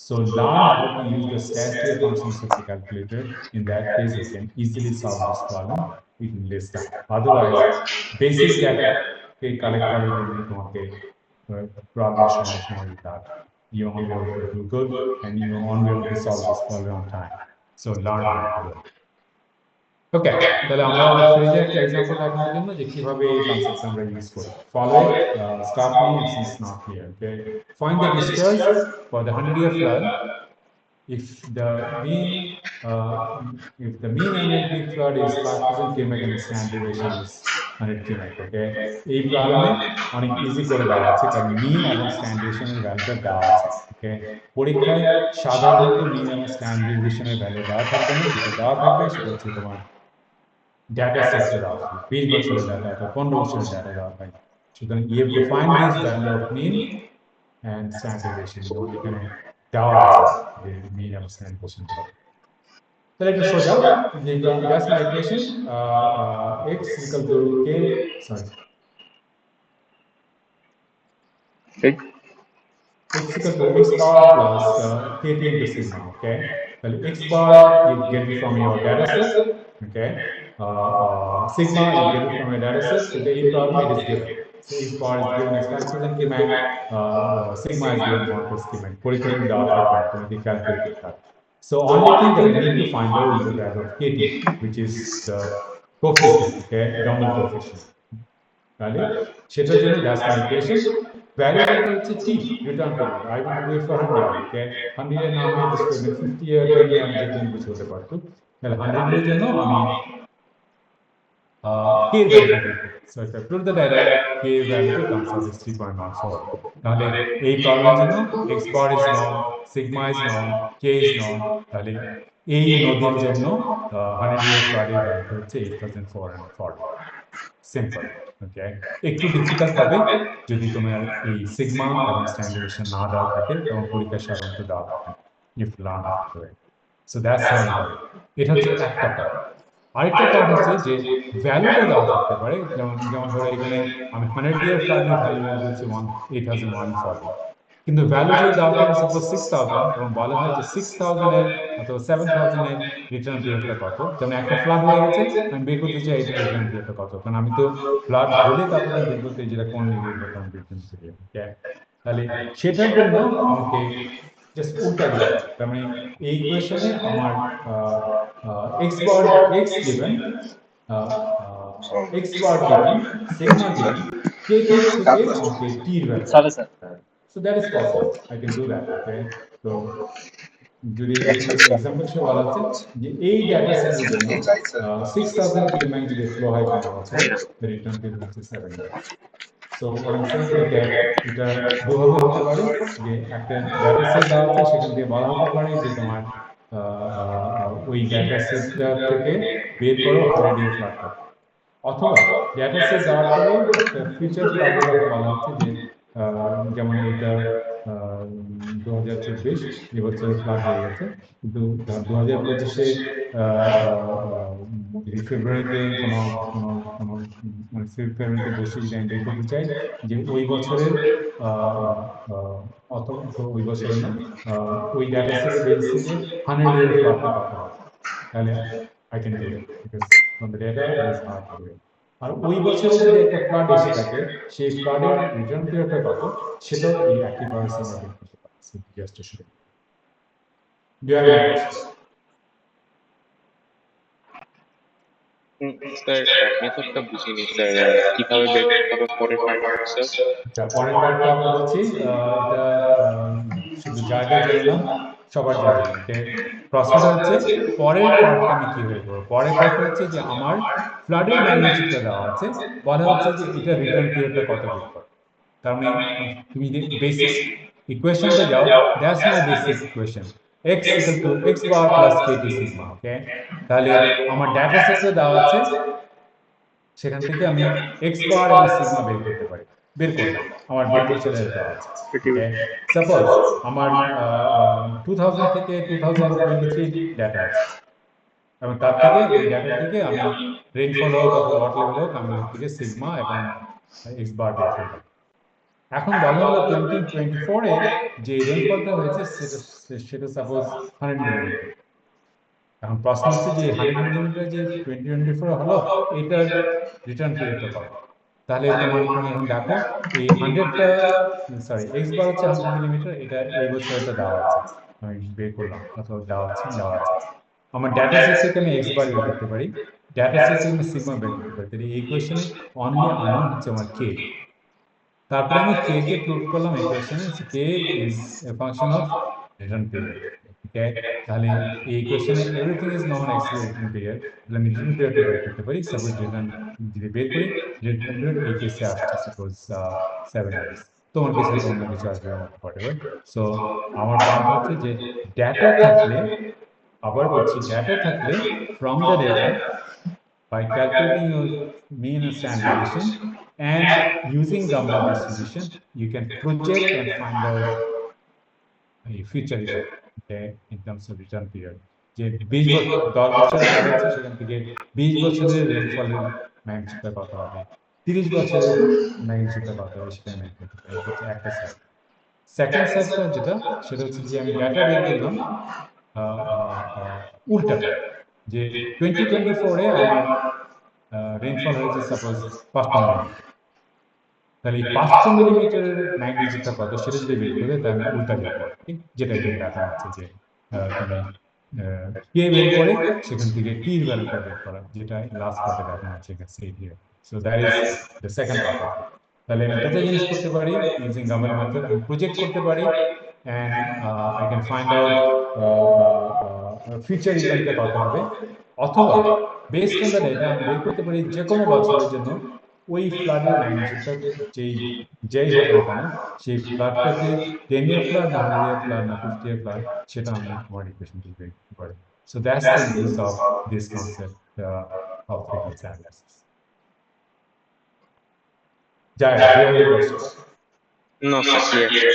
so learn how to use the statistical functions of the calculator in that case you can easily solve this problem in less time otherwise basic data collect করার জন্য তোমাকে প্রবলেমের সময় দিতে হবে you won't be able to do good and you won't be able to solve this problem on time so learn how to do it ওকে তাহলে আমরা আবার ফিরে যাই একটা এক্সাম্পল দেখানোর জন্য যে কিভাবে এই কনসেপ্ট আমরা ইউজ করি follow it stop me if it's not clear okay find the discharge for the 100-year flood if the mean if the mean annual peak flood is 5000 cubic and the standard deviation is 100 cubic okay এই প্রবলেমে অনেক easy করে দেওয়া আছে কারণ মিন এবং standard ডেভিয়েশনের ভ্যালুটা দেওয়া আছে ওকে পরীক্ষায় সাধারণত মিন এবং স্ট্যান্ডার্ড ডেভিয়েশনের ভ্যালু দেওয়া থাকবে না যেটা দেওয়া থাকবে সেটা হচ্ছে তোমার data sets are off. 20 বছরের data অথবা 15 বছরের data দেওয়া হয় সুতরাং you have to find this value of mean and standard deviation যেমন এখানে দেওয়া আছে যে mean এবং standard deviation তাহলে এটা সোজা যে that's my equation x equal to k sorry x equal to x bar plus kt into sigma okay well x bar you get it from your data set okay sigma you get it from your data set so the problem it is given so x bar is given as 5000 kmac sigma is given 1 kmac পরীক্ষাতে দেওয়া থাকবে না তোমাকে calculate করতে হবে so only thing that I need to find out is the value of kt which is the coefficient okay dominant coefficient তাহলে সেটার জন্য that's my equation ভ্যারিয়েবলটা হচ্ছে t return period I want to do it for 100 year okay 100 year না আমি this করবেন 50 year 10 year যে কোনো কিছু হতে পারতো তাহলে 100 year জন্য আমি k এর ভ্যালুটা বের করব so if I put the data k এর ভ্যালুটা comes out as 3.14 তাহলে এই প্রবলেমের জন্য x bar is known sigma is known k is known তাহলে এই নদীর জন্য 100 year flood এর ভ্যালুটা হচ্ছে 8440 সিম্পল ওকে একটু ডিফিকাল্ট হবে যদি তোমার এই সিগমা এবং স্ট্যান্ডার্ড ডেভিয়েশন না দেওয়া থাকে এবং পরীক্ষা সাধারণত দেওয়া থাকে if learn how to do it so that's how you do it এটা হচ্ছে একটা পার্ট আরেকটা পার্ট হচ্ছে যে ভ্যালুটা দেওয়া থাকতে পারে যেমন ধরো এখানে আমি 100 ইয়ার ফ্ল্যাটের ভ্যালু বলছি 8140 কিন্তু ভ্যালু যদি দেওয়া থাকে সাপোজ 6000 এবং বলা হয় যে 6000 এর অথবা 7000 এর রিটার্ন পিরিয়ডটা কত যেমন একটা ফ্লাড হয়ে গেছে আমি বের করতে চাই এটা রিটার্ন পিরিয়ডটা কত কারণ আমি তো ফ্লাড হলে তারপরে বের করতে যেটা কোন এরিয়ার কারণ রিটার্ন পিরিয়ড তাহলে সেটার জন্য আমাকে জাস্ট উল্টা দিতে হবে তার মানে এই ইকুয়েশনে আমার x bar x given x bar given sigma given kt থেকে আমাকে t এর value so that is possible I can do that okay so যদি এক্সাম্পল হিসেবে বলা হচ্ছে যে এই ডেটা সেটের জন্য 6000 কিলোমিটার যদি ফ্লো হয় কোনো বছর the return period হচ্ছে 7 years so what I'm saying is that এটা দুভাবে হতে পারে যে একটা ডেটা সেট দেওয়া আছে সেখান থেকে বলা হতে পারে যে তোমার ওই ডেটা সেটটা থেকে বের করো 100 year ফ্ল্যাট কত অথবা ডেটা সেট দেওয়ার পরে একটা ফিউচার ফ্ল্যাটের কথা বলা হচ্ছে যে যেমন এটা 2024 এবছর ফ্ল্যাট হয়ে গেছে কিন্তু 2025-এ ফেব্রুয়ারিতে কোনো কোনো কোনো মানে ফেব্রুয়ারিতে বসে যদি আমি বের করতে চাই যে ওই বছরের অথবা ওই বছরের না ওই ডেটা সেটের বেসিসে 100 ইয়ার ফ্ল্যাটটা কত হবে তাহলে I can do that because from the data it is hard to do it আর ওই বছরে যদি একটা ফ্লাড এসে থাকে সেই ফ্লাডের রিটার্ন পিরিয়ডটা কত সেটাও এই একই প্রসেসে আমরা বের করতে পারি জাস্ট শুরু do you have any questions sir মেথডটা বুঝিনি স্যার কিভাবে বের করতে হবে পরের পার্টটা স্যার পরের পার্টটা আমরা বলছি এটা শুধু জায়গায় জানলাম সবার জন্য, ওকে। প্রশ্নটা হচ্ছে পরের পার্টটা আমি কিভাবে করবো। পরের পার্টটা হচ্ছে যে আমার ফ্লাডের ম্যাগনিটিউডটা দেওয়া আছে, বলা হচ্ছে যে এটা রিটার্ন পিরিয়ডটা কত বের করো। তার মানে তুমি বেসিক ইকুয়েশনটা যাও, that's my basic equation, x equal to x bar plus KT sigma, okay. তাহলে আমার ডাটা সেটটা দেওয়া আছে, সেখান থেকে আমি এক্স বার এবং সিগমা বের করতে পারি, বের করলাম, আমার বের করছে দেওয়া আছে, ওকে। সাপোজ আমার 2000 থেকে 2023 ডাটা আছে, এবং তার থেকে ওই ডাটা থেকে আমি রেইনফল হোক অথবা ওয়াটার লেভেল হোক, আমি ওর থেকে সিগমা এবং এক্স বার বের করলাম। এখন বলা হলো 2024-এ যে রেইনফলটা হয়েছে সেটা সেটা সাপোজ 100 মিলিমিটার। এখন প্রশ্ন হচ্ছে যে 100 মিলিমিটার যে 2024 হলো, এটার রিটার্ন পিরিয়ডটা কত। তাহলে তুমি এখন দেখো, এই 100টা, সরি, এক্স বার হচ্ছে 100 মিলিমিটার, এটা এই বছরটা দেওয়া আছে, আমি বের করলাম, অথবা দেওয়া আছে। আমার ডাটা সেট থেকে আমি এক্স বার বের করতে পারি, ডাটা সেট থেকে আমি সিগমা বের করতে পারি। তাহলে এই কোয়েশনে অনলি আননোন হচ্ছে আমার কে। তারপরে আমি কে কে প্রুভ করলাম ইকুয়েশনে, K is a function of return period, okay. তাহলে এই ইকুয়েশনে everything is known except return period, তাহলে আমি রিটার্ন পিরিয়ডটা বের করতে পারি। সাপোজ রিটার্ন যদি বের করি, রিটার্ন পিরিয়ড এই কেসে আসছে সাপোজ 7 ইয়ার্স, তোমার কেসে তো অন্য কিছু আসবে, হোয়াটএভার। সো আমার পয়েন্ট হচ্ছে যে ডেটা থাকলে, আবার বলছি, ডেটা থাকলে from the data, by calculating your mean and standard deviation and using Gumbel distribution, you can project and find out a future event, okay, in terms of return period. যে 20 বছর 10 বছর আগে হচ্ছে, সেখান থেকে 20 বছরের রেইনফলের ম্যাগনিটিউডটা কত হবে, 30 বছরের ম্যাগনিটিউডটা কত হবে, সেটা আমি বের করতে পারি। এটা হচ্ছে একটা সাইড। সেকেন্ড সাইডটা যেটা, সেটা হচ্ছে যে আমি ডাটা বের করলাম উল্টাটা, যে 2024-এ আমার রেইনফল হয়েছে সাপোজ 500 মিলিমিটার। তাহলে এই 500 মিলিমিটারের ম্যাগনিটিউডটা কত সেটা যদি বের করবে, তাহলে আমি উল্টা বের করবো, ঠিক, যেটা এখানে দেখানো আছে যে তুমি কে বের করে সেখান থেকে টির ভ্যালুটা বের করা, যেটা লাস্ট পার্টে দেখানো আছে এখানে। So that is the second part of it. তাহলে আমি দুটো জিনিস করতে পারি ইউজিং গাম্বল মেথড, আমি প্রজেক্ট করতে পারি, and I can find out future ইভেন্টটা কত হবে, অথবা বেসড অন দ্য ডেটা আমি বের করতে পারি যে কোনো বছরের জন্য ওই ফ্লাডের ম্যাগনিটিউডটা যেই হোক না কেন, সেই ফ্লাডটা কি 10-year ফ্লাড না 100-year ফ্লাড না 50-year ফ্লাড, সেটা আমি আমার ইকুয়েশন থেকে বের করতে পারি। So that's the use of this concept of frequency analysis. Jaya, do you have any questions? No, sir, clear.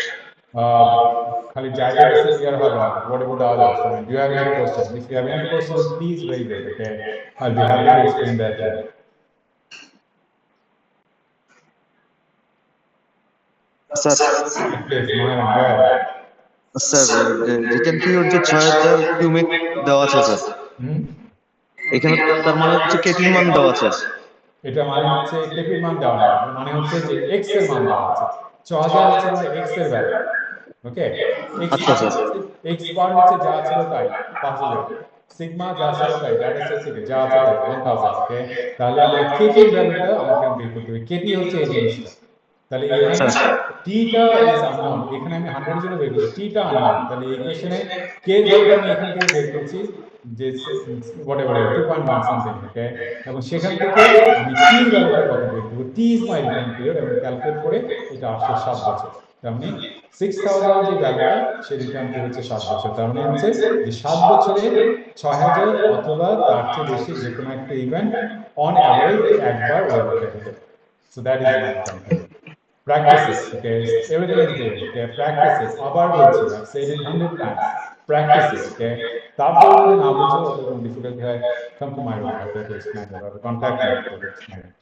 খালি জায়গা কাছে ক্লিয়ার হবে না। What about the others? I mean, do you have any question? If you have any question, please raise it, okay? I'll be happy to explain that to you. Sir Please, Mohammed, go ahead. Sir return period যে 6000 cumec দেওয়া আছে sir, হুম? এখানে তার মানে হচ্ছে কেটির মান দেওয়া আছে। এটা মানে হচ্ছে কেপির মান দেওয়া নেই, মানে হচ্ছে যে এক্স এর মান দেওয়া আছে। 6000 হচ্ছে আমার এক্স এর ভ্যালু, ওকে। আচ্ছা স্যার। এক্স বার হচ্ছে যা ছিল তাই 5000, সিগমা যা ছিল তাই, ডাটা সেট থেকে যা আছে তাই 1000, ওকে। তাহলে আমার কেটির ভ্যালুটা আমাকে বের করতে হবে। কেটি হচ্ছে এই জিনিসটা। তাহলে এখানে টিটা ইজ আননোন, এখানে আমি 100 এর জন্য বের করছি, টিটা আননোন। তাহলে এই কোশ্চেনে কে এর ভ্যালুটা আমি এখান থেকে বের করছি, যে হোয়াটএভার 2.1 সামথিং, ওকে। এবং সেখান থেকে আমি টি এর ভ্যালুটা কত বের করব, টি ইজ মাই রিটার্ন পিরিয়ড, এবং ক্যালকুলেট করে এটা আসছে 7 বছর। তার মানে 6000 এর যে ভ্যালুটা, সেই রিটার্নটি হচ্ছে 7 বছর। তার মানে হচ্ছে যে 7 বছরে 6000 অথবা তার চেয়ে বেশি যে কোনো একটা ইভেন্ট অন অ্যাভারেজ একবার ওয়েদারটা হতে পারে। So that is my return period. Practice it, okay? Everything is there, okay? Practice it. আবার বলছি, I've said it 100 times. Practice it, okay? তারপরে যদি না বুঝো, অথবা কোনো difficulty হয়, come to my room, I'll try to explain it, or contact me to explain it.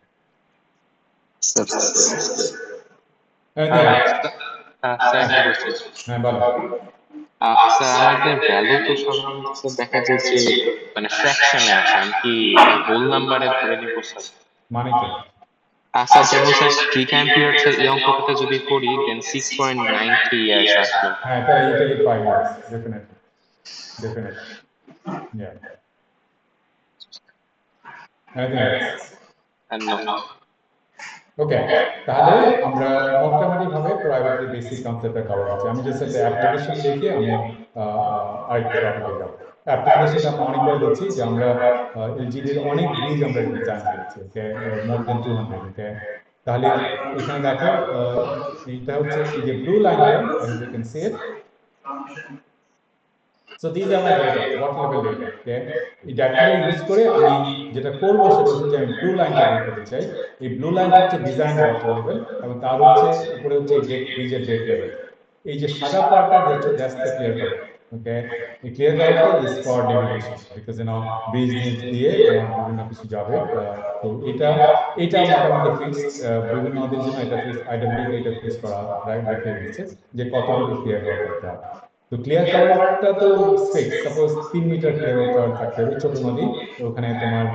Anything else? Sir একটা কোয়েশ্চেন। হ্যাঁ, বলো। স্যার আমাদের ভ্যালু তো সাধারণত স্যার দেখা যায় যে মানে ফ্র্যাকশনে আসে, আমি কি হোল নাম্বারে ধরে নিব স্যার? মানে কি? স্যার যেমন স্যার রিটার্ন পিরিয়ড স্যার এই অঙ্কটাতে যদি করি দেন 6.93 ইয়ার্স আসলো। হ্যাঁ, তাহলে you take it 5 years, definitely. Yeah. Anything else? No. Okay, তাহলে আমরা মোটামুটি ভাবে প্রবাবিলিটি বেসিক কনসেপ্টটা কভার হচ্ছে। আমি জাস্ট একটা অ্যাপ্লিকেশন দেখে আমি আরেকটা টপিকে যাব। অ্যাপ্লিকেশনটা আমরা অনেকবার বলছি যে আমরা এলজিডির অনেক ব্রিজ আমরা ডিজাইন করেছি, ওকে, মোর দেন 200, ওকে। তাহলে এখানে দেখো এইটা হচ্ছে এই যে ব্লু লাইনটা, I hope you can see it. So these are my data, water level data, okay. এই ডেটাটা ইউজ করে আমি যেটা করব সেটা হচ্ছে যে আমি ব্লু লাইনটা বের করতে চাই। এই ব্লু লাইনটা হচ্ছে ডিজাইন ওয়াটার লেভেল, এবং তার হচ্ছে উপরে হচ্ছে এই ডেক ব্রিজের ডেক লেভেল। এই যে সাদা পার্টটা that's the clear cover, okay. এই ক্লিয়ার কাভারটা is for navigation, because bridge দিয়ে তোমার বিভিন্ন কিছু যাবে। তো এটা এটা মোটামুটি ফিক্সড, বিভিন্ন নদীর জন্য এটা ফিক্সড, আইডব্লিউ এটা ফিক্স করা রেখে দিচ্ছে যে কতটুকু ক্লিয়ার কভার থাকতে হবে। তো ক্লিয়ার কাভারটা তো fix, suppose 3 metre clear cover থাকতে হবে, ছোট নদী, তো ওখানে তোমার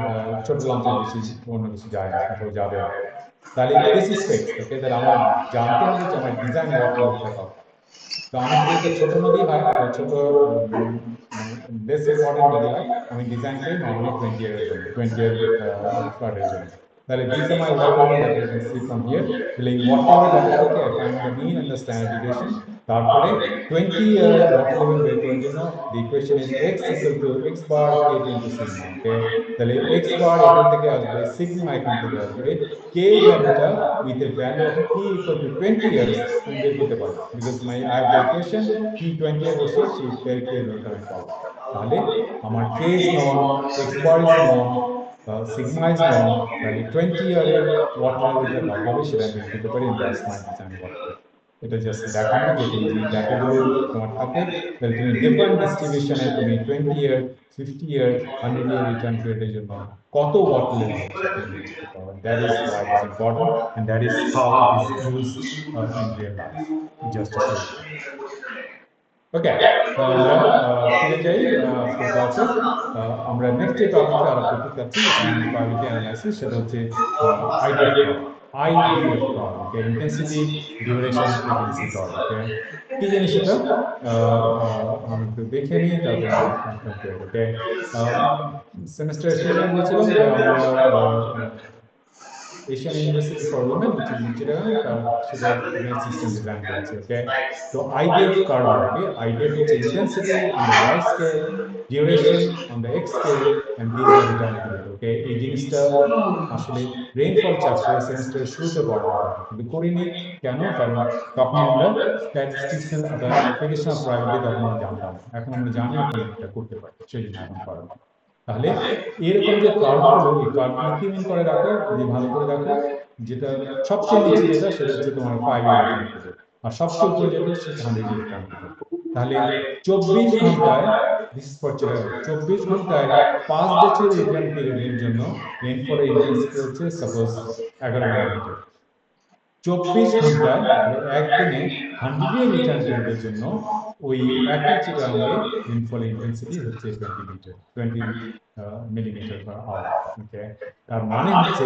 ছোট লঞ্চের বেশি অন্য কিছু যায় না, তারপর যাবে না। তাহলে দিস ইজ ফিক্স, ওকে। তাহলে আমার জানতে হবে যে আমার ডিজাইন ওয়াটার লেভেলটা কত। তো আমার যদি এটা ছোট নদী হয়, ছোট লেস ইম্পর্টেন্ট নদী হয়, আমি ডিজাইন করি নর্মালি 20 ইয়ারের জন্য, 20 ইয়ার ফ্লাডের জন্য। তাহলে this are my water level that you can see from here. তাহলে এই ওয়াটার লেভেল ডাটা থেকে I find the mean and the standard deviation. তারপরে 20 ইয়ার ওয়াটার লেভেল বের করার জন্য the equation is x equal to x bar k2 into sigma, ওকে। তাহলে x bar এখান থেকে আসবে, সিগমা এখান থেকে আসবে, k ভ্যালুটা with a value of t equal to 20 years আমি বের করতে পারবো, because my I have the equation t 20 year বসিয়ে সেই k ভ্যালুটা আমি পাবো। তাহলে আমার k is known, x bar is known, sigma is known, তাহলে 20 ইয়ারের ওয়াটার লেভেলটা কত হবে সেটা আমি বের করতে পারি, and that's my design water level. এটা জাস্ট দেখানো যে তুমি যদি ডাটাগুলো তোমার থাকে, তাহলে তুমি ডিফারেন্ট ডিস্ট্রিবিউশনে তুমি 20 ইয়ার, 50 ইয়ার, 100 ইয়ার রিটার্ন পিরিয়ডের জন্য কত ওয়াটার লেভেল হবে সেটা তুমি বের করতে পারবে। That is why it is important, and that is how it is used in real life, just to show you. Okay, আমরা ফিরে যাই আজকের ক্লাসে। আমরা নেক্সট যে টপিকটা আলাপ করতে চাচ্ছি অন প্রায়োরিটি অ্যানালাইসিস, সেটা হচ্ছে আইডিএফ কার্ভ। আইডিএফ কার্ভ, ওকে, ইন্টেন্সিটি ডিউরেশন ফ্রিকোয়েন্সি কার্ভ, ওকে। কি জিনিস এটা আমরা একটু দেখে নিই, তারপর আমরা ওকে। সেমিস্টার শুরুতে বলছিলাম যে আমরা Asian University for Women, which is in Chittagong, তার সেটা গ্রেড সিস্টেম ডিজাইন করেছে, ওকে। তো আইডিএফ কার্ভ আগে, আইডিএফ হচ্ছে intensity on the y scale, duration on the x scale, and this are return period, okay. এই জিনিসটা আসলে রেইনফল চ্যাপ্টারে সেমিস্টারের শুরুতে পড়ানোর কথা, কিন্তু করিনি। কেন? কারণ তখন আমরা স্ট্যাটিস্টিক্স বা অ্যাপ্লিকেশন প্রায়োরিটি তখন আমরা জানতাম না। এখন আমরা জানি, এখন এটা করতে পারি, সেই জন্য এখন করানো। তাহলে এরকম যে কার্ভগুলো, এই কার্ভগুলো কি মিন করে দেখো, যে ভালো করে দেখো, যেটা সবচেয়ে নিচে যেটা, সেটা হচ্ছে তোমার 5 ইয়ার রিটার্ন পিরিয়ড, আর সবচেয়ে উপরে যেটা সেটা 100 ইয়ার রিটার্ন পিরিয়ড। তাহলে 24 ঘন্টায়, দিস ইজ ফর চিটাগাং, 24 ঘন্টায় 5 বছরের রিটার্ন পিরিয়ডের জন্য রেইনফলের ইন্টেন্সিটি হচ্ছে সাপোজ 11 মিলিমিটার। 24 ঘন্টায়, তাহলে একদিনে 100 ইয়ার রিটার্ন পিরিয়ডের জন্য ওই একই চিটাগাংয়ে রেইনফলের ইন্টেন্সিটি হচ্ছে 20 মিলিমিটার পার আওয়ার, ওকে। তার মানে হচ্ছে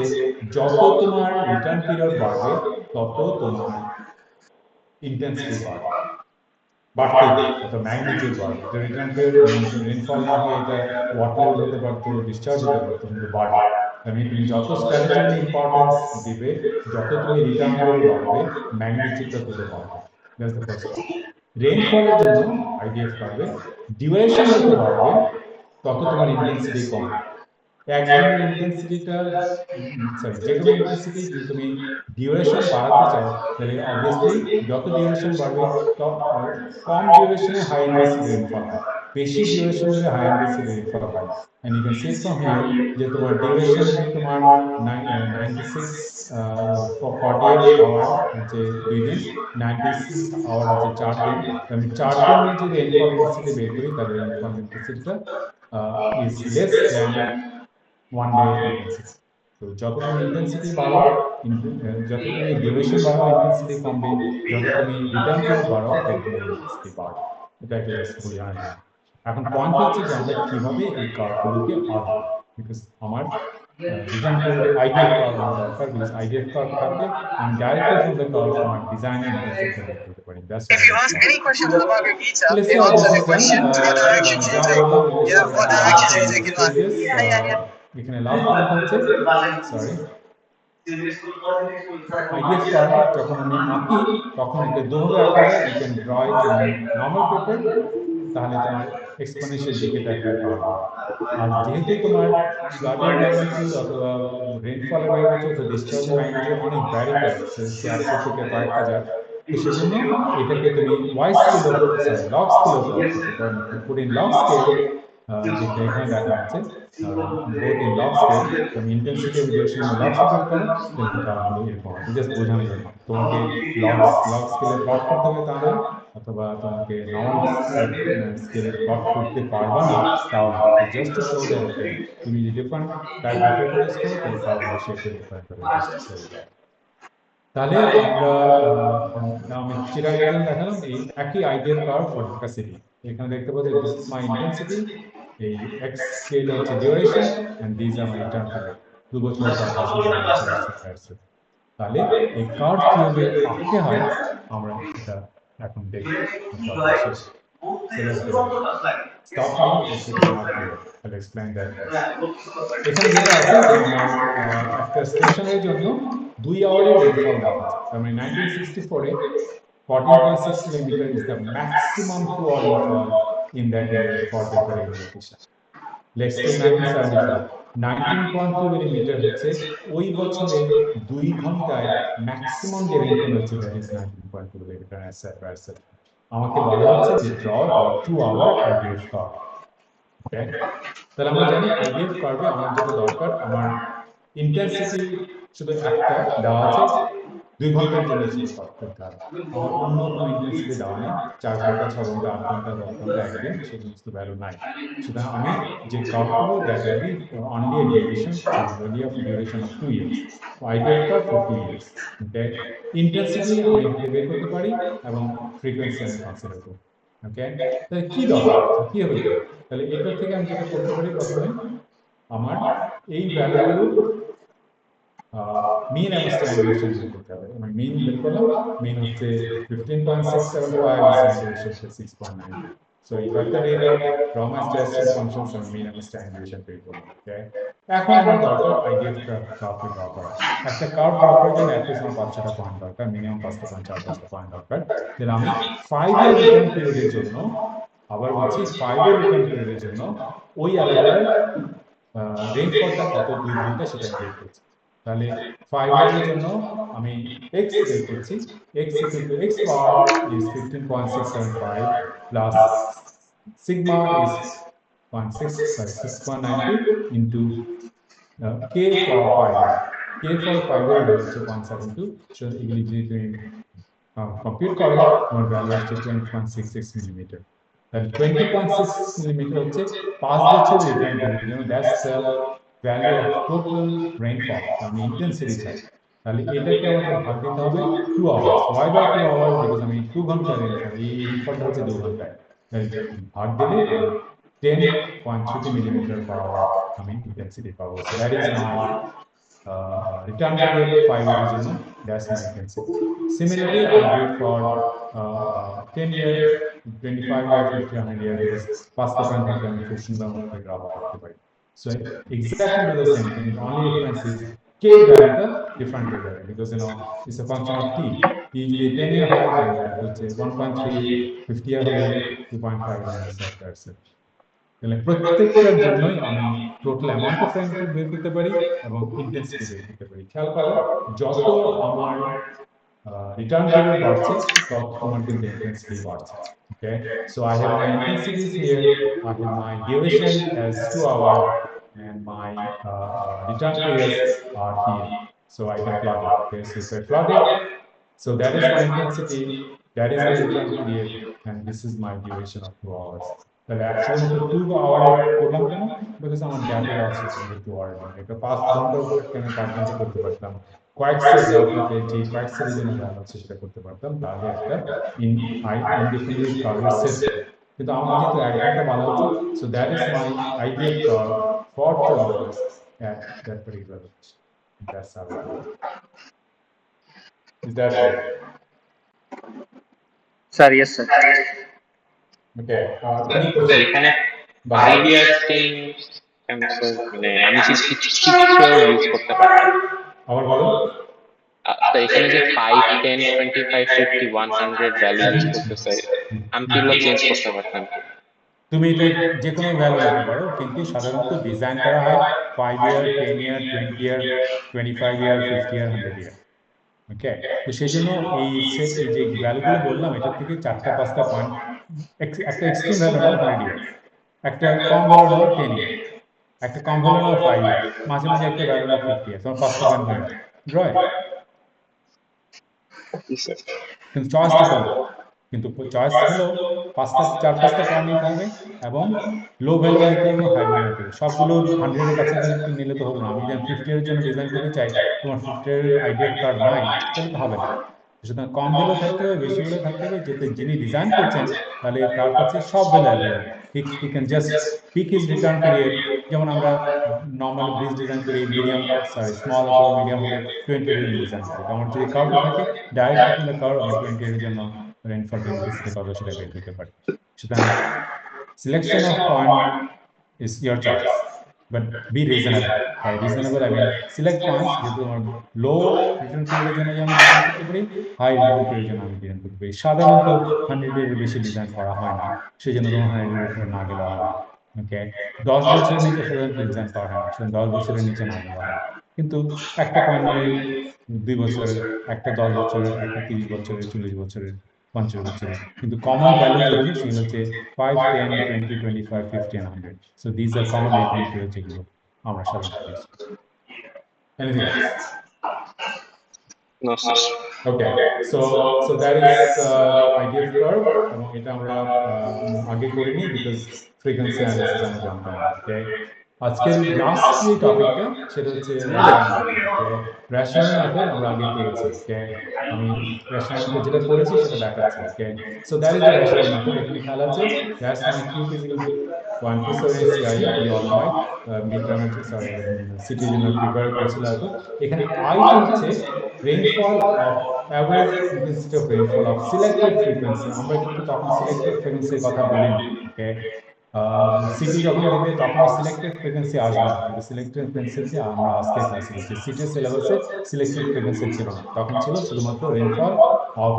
যত তোমার রিটার্ন পিরিয়ড বাড়বে, তত তোমার ইন্টেন্সিটি বাড়তেই থাকে, অর্থাৎ ম্যাগনিটিউড বাড়বে। এটা রিটার্ন পিরিয়ড মনসুন রেইনফল না হয়ে এটা ওয়াটার লেভেল হতে পারতো, ডিসচার্জ হতে পারতো, কিন্তু বাড়বে। মানে তুমি যত স্প্যানের জন্য ইম্পর্টেন্স দিবে, যত তুমি রিটার্ন পিরিয়ড বাড়বে, ম্যাগনিটিউডটা তত বাড়বে। That's the first point. রেইনফলের জন্য আইডিএফ কার্ভে ডিউরেশন যত বাড়বে, তত তোমার ইন্টেন্সিটি কমবে। একদিনের ইন্টেন্সিটিটা, সরি, যে কোনো ইন্টেন্সিটি যদি তুমি ডিউরেশন বাড়াতে চাও, তাহলে অবভিয়াসলি যত ডিউরেশন বাড়বে, কম ডিউরেশনে হাই ইন্টেন্সিটি রেইনফল হয়, বেশি ডিউরেশন হলে হাই ইন্টেন্সিটি রেইনফল হয় না। And you can see from here যে তোমার ডিউরেশন যদি তোমার 96 48 আওয়ার হচ্ছে 2 দিন, 96 আওয়ার হচ্ছে 4 দিন, আমি 4 দিনের যদি রেইনফল ইন্টেন্সিটি বের করি, তাহলে রেইনফল ইন্টেন্সিটিটা is less than 1 day intensity. তো যত তুমি ইন্টেন্সিটি বাড়াও, যত তুমি ডিউরেশন বাড়াও, ইন্টেন্সিটি কমবে, যত তুমি রিটার্ন পিরিয়ড বাড়াও, তত তোমার ইন্টেন্সিটি বাড়বে। এটা একটা জাস্ট বলি আইডিয়া। এখন পয়েন্ট হচ্ছে যে আমরা কিভাবে এই কার্ভগুলোকে আঁকবো, বিকজ আমার রিটার্ন পিরিয়ড আইডিএফ কার্ভ আমার দরকার, বিকজ আইডিএফ কার্ভ থাকলে আমি ডাইরেক্টলি ফ্রম দ্য কার্ভ আমার ডিজাইন ইন্টেন্সিটিটা বের করতে পারি। That's If you ask any questions about your visa, Let's it say answers this the is done. question what direction you যা take. বললাম এগুলো Yeah, সব what একটু direction আলোচনা you take in life. Stages. এখানে লাস্ট পয়েন্ট হচ্ছে, sorry, IDF curve যখন আমি আঁকি, তখন একে দুভাবে আঁকা যায়। You can draw it in normal paper, তাহলে তোমার এক্সপোনেনশিয়াল ডিকেটা একটা কার্ভ হবে। আর যেহেতু তোমার ফ্লাডের ম্যাগনিটিউড অথবা রেইনফলের ম্যাগনিটিউড অথবা ডিসচার্জের ম্যাগনিটিউড অনেক ভ্যারি করে, সে 100 থেকে কয়েক হাজার, তো সেজন্য এটাকে তুমি ওয়াই স্কেলও লগ স্কেলও প্লট করতে পারো। পুট ইন লগ স্কেল, যেটা এখানে দেখানো আছে, বোথ ইন লগ স্কেল, তুমি ইন্টেন্সিটি এবং ডিউরেশন লগ স্কেল করো, তাহলে কার্ভগুলো এরকম হবে। জাস্ট বোঝানোর জন্য তোমাকে লগ স্কেলে প্লট করতে হবে তা নয়, অথবা তোমাকে নর্মাল স্কেলে প্লট করতে পারবা না তাও না, just to show that okay তুমি যদি ডিফারেন্ট টাইপ অপারেটর ইউজ করো তাহলে কার্ভগুলো শেপে ডিফারেন্ট হবে, জাস্ট টু শো দ্যাট। তাহলে আমরা আমি চিরাগের জন্য দেখালাম এই একই ideal curve for Dhaka city. এখানে দেখতে পাচ্ছি দিস ইজ মাই ইন্টেন্সিটি, এই এক্স স্কেল হচ্ছে duration, and this are my return period, 2 বছর পর বছর পর বছর আসছে। তাহলে এই কার্ভ কিভাবে আঁকতে হয় আমরা এটা এখন দেখব। So let's do it. Stop me if it's not clear. I'll explain that next. এখানে যেটা আছে যে আমার একটা স্টেশনের জন্য 2 আওয়ারের রেইনফল দেওয়া আছে। তার মানে 1964 এ 14.6 millimetre is the maximum 2-hour rainfall in that year for the particular location. Let's take 1974, 19.2 millimetre হচ্ছে ওই বছরের 2 ঘন্টায় ম্যাক্সিমাম যে রেইনফল হচ্ছে, that is 19.2 millimetre, etcetera etcetera. আমাকে বলা হচ্ছে যে draw 2 hour IDF curve. Okay, তাহলে আমরা জানি আইডিএফ কার্ভে আমার যেটা দরকার, আমার ইন্টেন্সিটি শুধু একটা দেওয়া আছে, 2 ঘন্টার জন্য শুধু প্লট করতে হবে। আমার অন্য কোনো ইন্টেন্সিটি দেওয়া নেই, 4 ঘন্টা, 6 ঘন্টা, 8 ঘন্টা, 10 ঘন্টা, একদিন, সেই সমস্ত ভ্যালু নাই। সুতরাং আমি যে কার্ভ করবো that will be only a duration, only of duration of 2 years, IDF curve for 2 years। Okay, intensity আমি এখানে বের করতে পারি এবং ফ্রিকোয়েন্সি আমি কনসিডার করব। ওকে, তাহলে কি দরকার, কিভাবে করব? তাহলে এটার থেকে আমি যেটা করতে পারি, প্রথমে আমার এই ভ্যালুগুলোর মিন এবং স্ট্যান্ডার্ড বের করতে হবে। আমি মিন বের করলাম, মিন হচ্ছে 15.675, স্ট্যান্ডার্ড হচ্ছে 6.92। সো এই কয়েকটা দিয়ে দাও, র মাস টেস্টিং ফাংশনস এবং মিন এবং স্ট্যান্ডার্ড বের করলাম। ওকে, এখন আমার দরকার আইডিএফ কার্ভকে ড্র করা। একটা কার্ভ ড্র করার জন্য অ্যাটলিস্ট আমার 5-6টা পয়েন্ট দরকার, মিনিমাম 5টা পয়েন্ট, 4-5টা পয়েন্ট দরকার। তাহলে আমি 5 ইয়ার রিটার্ন পিরিয়ডের জন্য, আবার বলছি 5 ইয়ার রিটার্ন পিরিয়ডের জন্য ওই এলাকার রেইনফলটা কত 2 ঘন্টা সেটা আমি বের করছি। তাহলে 5 ইয়ারের জন্য আমি x বের করছি, x equal to x bar is 15.675 plus sigma is 6.92 into k for 5 year. K for 5 year value হচ্ছে 0.72, so এগুলি যদি তুমি কম্পিউট করো তোমার ভ্যালু আসছে 20.66 মিলিমিটার। তাহলে 20.6 মিলিমিটার হচ্ছে 5 বছর রিটার্ন পিরিয়ড, জন্য that's the value of total rainfall, আমি ইন্টেন্সিটি চাই। তাহলে এটাকে আমাকে ভাগ দিতে হবে 2 hours. Why by 2 hours? Because আমি 2 ঘন্টা রেইনফল, এই রেইনফলটা হচ্ছে 2 ঘন্টায়, তাই ভাগ দিলে আমি 10.30 মিলিমিটার পার আওয়ার আমি ইন্টেন্সিটি পাবো। So that is my return period 5 years জন্য, that's my intensity. Similarly, I do it for 10 year, 25 year, 50, 100 year, because পাঁচটা পয়েন্ট থেকে আমি খুব সুন্দর মতো গ্রাফ করতে পারি। So exactly do the same thing. The only difference is k valueটা different হয়ে যাবে, because you know it's a function of t. T যদি 10 year হয় then that হচ্ছে 1.3, 50 year হলে 2.5, and etc. তাহলে প্রত্যেকটার জন্যই আমি টোটাল অ্যামাউন্ট অফ রেইনফল বের করতে পারি এবং ইন্টেন্সিটি বের করতে পারি। খেয়াল করো, যত আমার রিটার্ন পিরিয়ড বাড়ছে তত তোমার কিন্তু ইন্টেন্সিটি বাড়ছে। Okay, so I have my intensities here, I have my duration as 2 hour, and my return periods are here, so I can plot it. Okay, so if I plot it, so that is my intensity, that is my return period, and this is my duration of 2 hours. তাহলে শুধুমাত্র 2 আওয়ারে করলাম কেন? Because আমার data loss হচ্ছে 2 hour জন্য। এটা 5 ঘন্টা আমি 5 ঘন্টা করতে পারতাম, কয়েক সেট ডেটাতে যে কয়েক সেটের জন্য ভ্যালু হচ্ছে সেটা করতে পারতাম, তাহলে একটা ইনডিফিনিট কার্ভের সেট হতো। কিন্তু আমাকে যেহেতু 1 ঘন্টা বলা হচ্ছে, so that is my ideal curve for 2 hours at that particular location. That's how it goes. Is that clear? Sir yes sir. Okay. Any sir question? এখানে 5 ইয়ার 10 মানে আমি চিত্র ইউজ করতে পারতাম। আবার বলো। স্যার এখানে যে 5, 10, 25, 50, 100 ভ্যালু ইউজ করতেছে, আমি কি এগুলো চেঞ্জ করতে পারতাম? তুমি এটা যে কোনো ভ্যালু নিতে পারো, কিন্তু সাধারণত ডিজাইন করা হয় 5 ইয়ার, 10 ইয়ার, 20 ইয়ার, 25 ইয়ার, 50 ইয়ার, 100 ইয়ার। ওকে, তো সেই জন্য এই যে ভ্যালুগুলো বললাম, এটার থেকে 4-5টা পয়েন্ট, একটা এক্সট্রিম ভ্যালু নাও 100 ইয়ার, একটা কম ভ্যালু নাও 10 ইয়ার, একটা কম ভ্যালু নাও 5 ইয়ার, মাঝে মাঝে একটা ভ্যালু নাও 50 ইয়ার, তোমার 5টা পয়েন্ট হয়ে গেল ড্রয়। কিন্তু চয়েসটা তোমার, কিন্তু চয়েস হলো 4-5টা পয়েন্ট নিতে হবে, এবং লো ভ্যালু নিতে হবে, হাই ভ্যালু নিতে হবে। সবগুলো 100-এর কাছাকাছি নিলে তো হলো না। আমি যেন 50 এর জন্য ডিজাইন করতে চাই, তোমার 50-এর আইডিয়ার কার্ড নাই, তাহলে তো হবে না। সুতরাং কম ভ্যালু থাকতে হবে, বেশি ভ্যালু থাকতে হবে, যাতে যিনি ডিজাইন করছেন তাহলে তার কাছে সব value available. He can just pick his return period. যেমন আমরা নর্মাল ব্রিজ ডিজাইন করি, স্মল অথবা মিডিয়াম হলে 20 এর জন্য ডিজাইন করি। তো আমার যদি কার্ভটা থাকে, ডাইরেক্ট ফ্রম দ্য কার্ভ আমি 20 এর জন্য রেইনফল ইন্টেন্সিটি কত সেটা বের করতে পারি। সুতরাং selection of point is your choice, but be reasonable. By reasonable I mean select points যেহেতু আমার লো রিটার্ন পিরিয়ডের জন্য আমি ডিজাইন করতে পারি, হাই রিটার্ন পিরিয়ডের জন্য আমি ডিজাইন করতে পারি। সাধারণত 100 এর বেশি ডিজাইন করা হয় না, সেই জন্য তোমার 100 এর উপরে না গেলেও হবে। ওকে, 10 বছরের নিচে সাধারণত ডিজাইন করা হয় না, 10 বছরের নিচে না গেলেও হবে। কিন্তু একটা পয়েন্ট নিয়ে 2 বছরের, একটা 10 বছরের, একটা 30 বছরের, 40 বছরের, 50 বছরের, কিন্তু কমন ভ্যালু যেগুলো সেগুলো হচ্ছে 5, 10, 20, 25, 50 and 100. So these are common return period যেগুলো আমরা সাধারণত ইউজ করি। Anything else? No, sir. Okay, so that is IDF curve, এবং এটা আমরা আগে করিনি বিকজ ফ্রিকোয়েন্সি অ্যানালিসিস আমরা জানতাম না। ওকে, আজকের লাস্ট যে টপিকটা সেটা হচ্ছে রেশনাল মেথড। ওকে, রেশনাল মেথড আমরা আগে করেছি। ওকে, আমি রেশনাল মেথড যেটা করেছি সেটা দেখাচ্ছি। Okay, so that is the rational method. এখানে খেয়াল আছে that's my Q physical quantities CIF, you all know it. Mid টার্মের সিটির জন্য প্রিপেয়ার করছিল হয়তো। এখানে আইটা হচ্ছে rainfall of average intensity of rainfall of selected frequency. আমরা কিন্তু তখন সিলেক্টেড ফ্রিকোয়েন্সির কথা বলিনি। ওকে, সিটি যখন দিবে তখন সিলেক্টেড ফ্রিকোয়েন্সি আসবে না, কিন্তু সিলেক্টেড ফ্রিকোয়েন্সি আমরা আজকে ক্লাসে দেখছি। সিটির সিলেবাসে সিলেক্টেড ফ্রিকোয়েন্সি ছিল না, তখন ছিল শুধুমাত্র rainfall of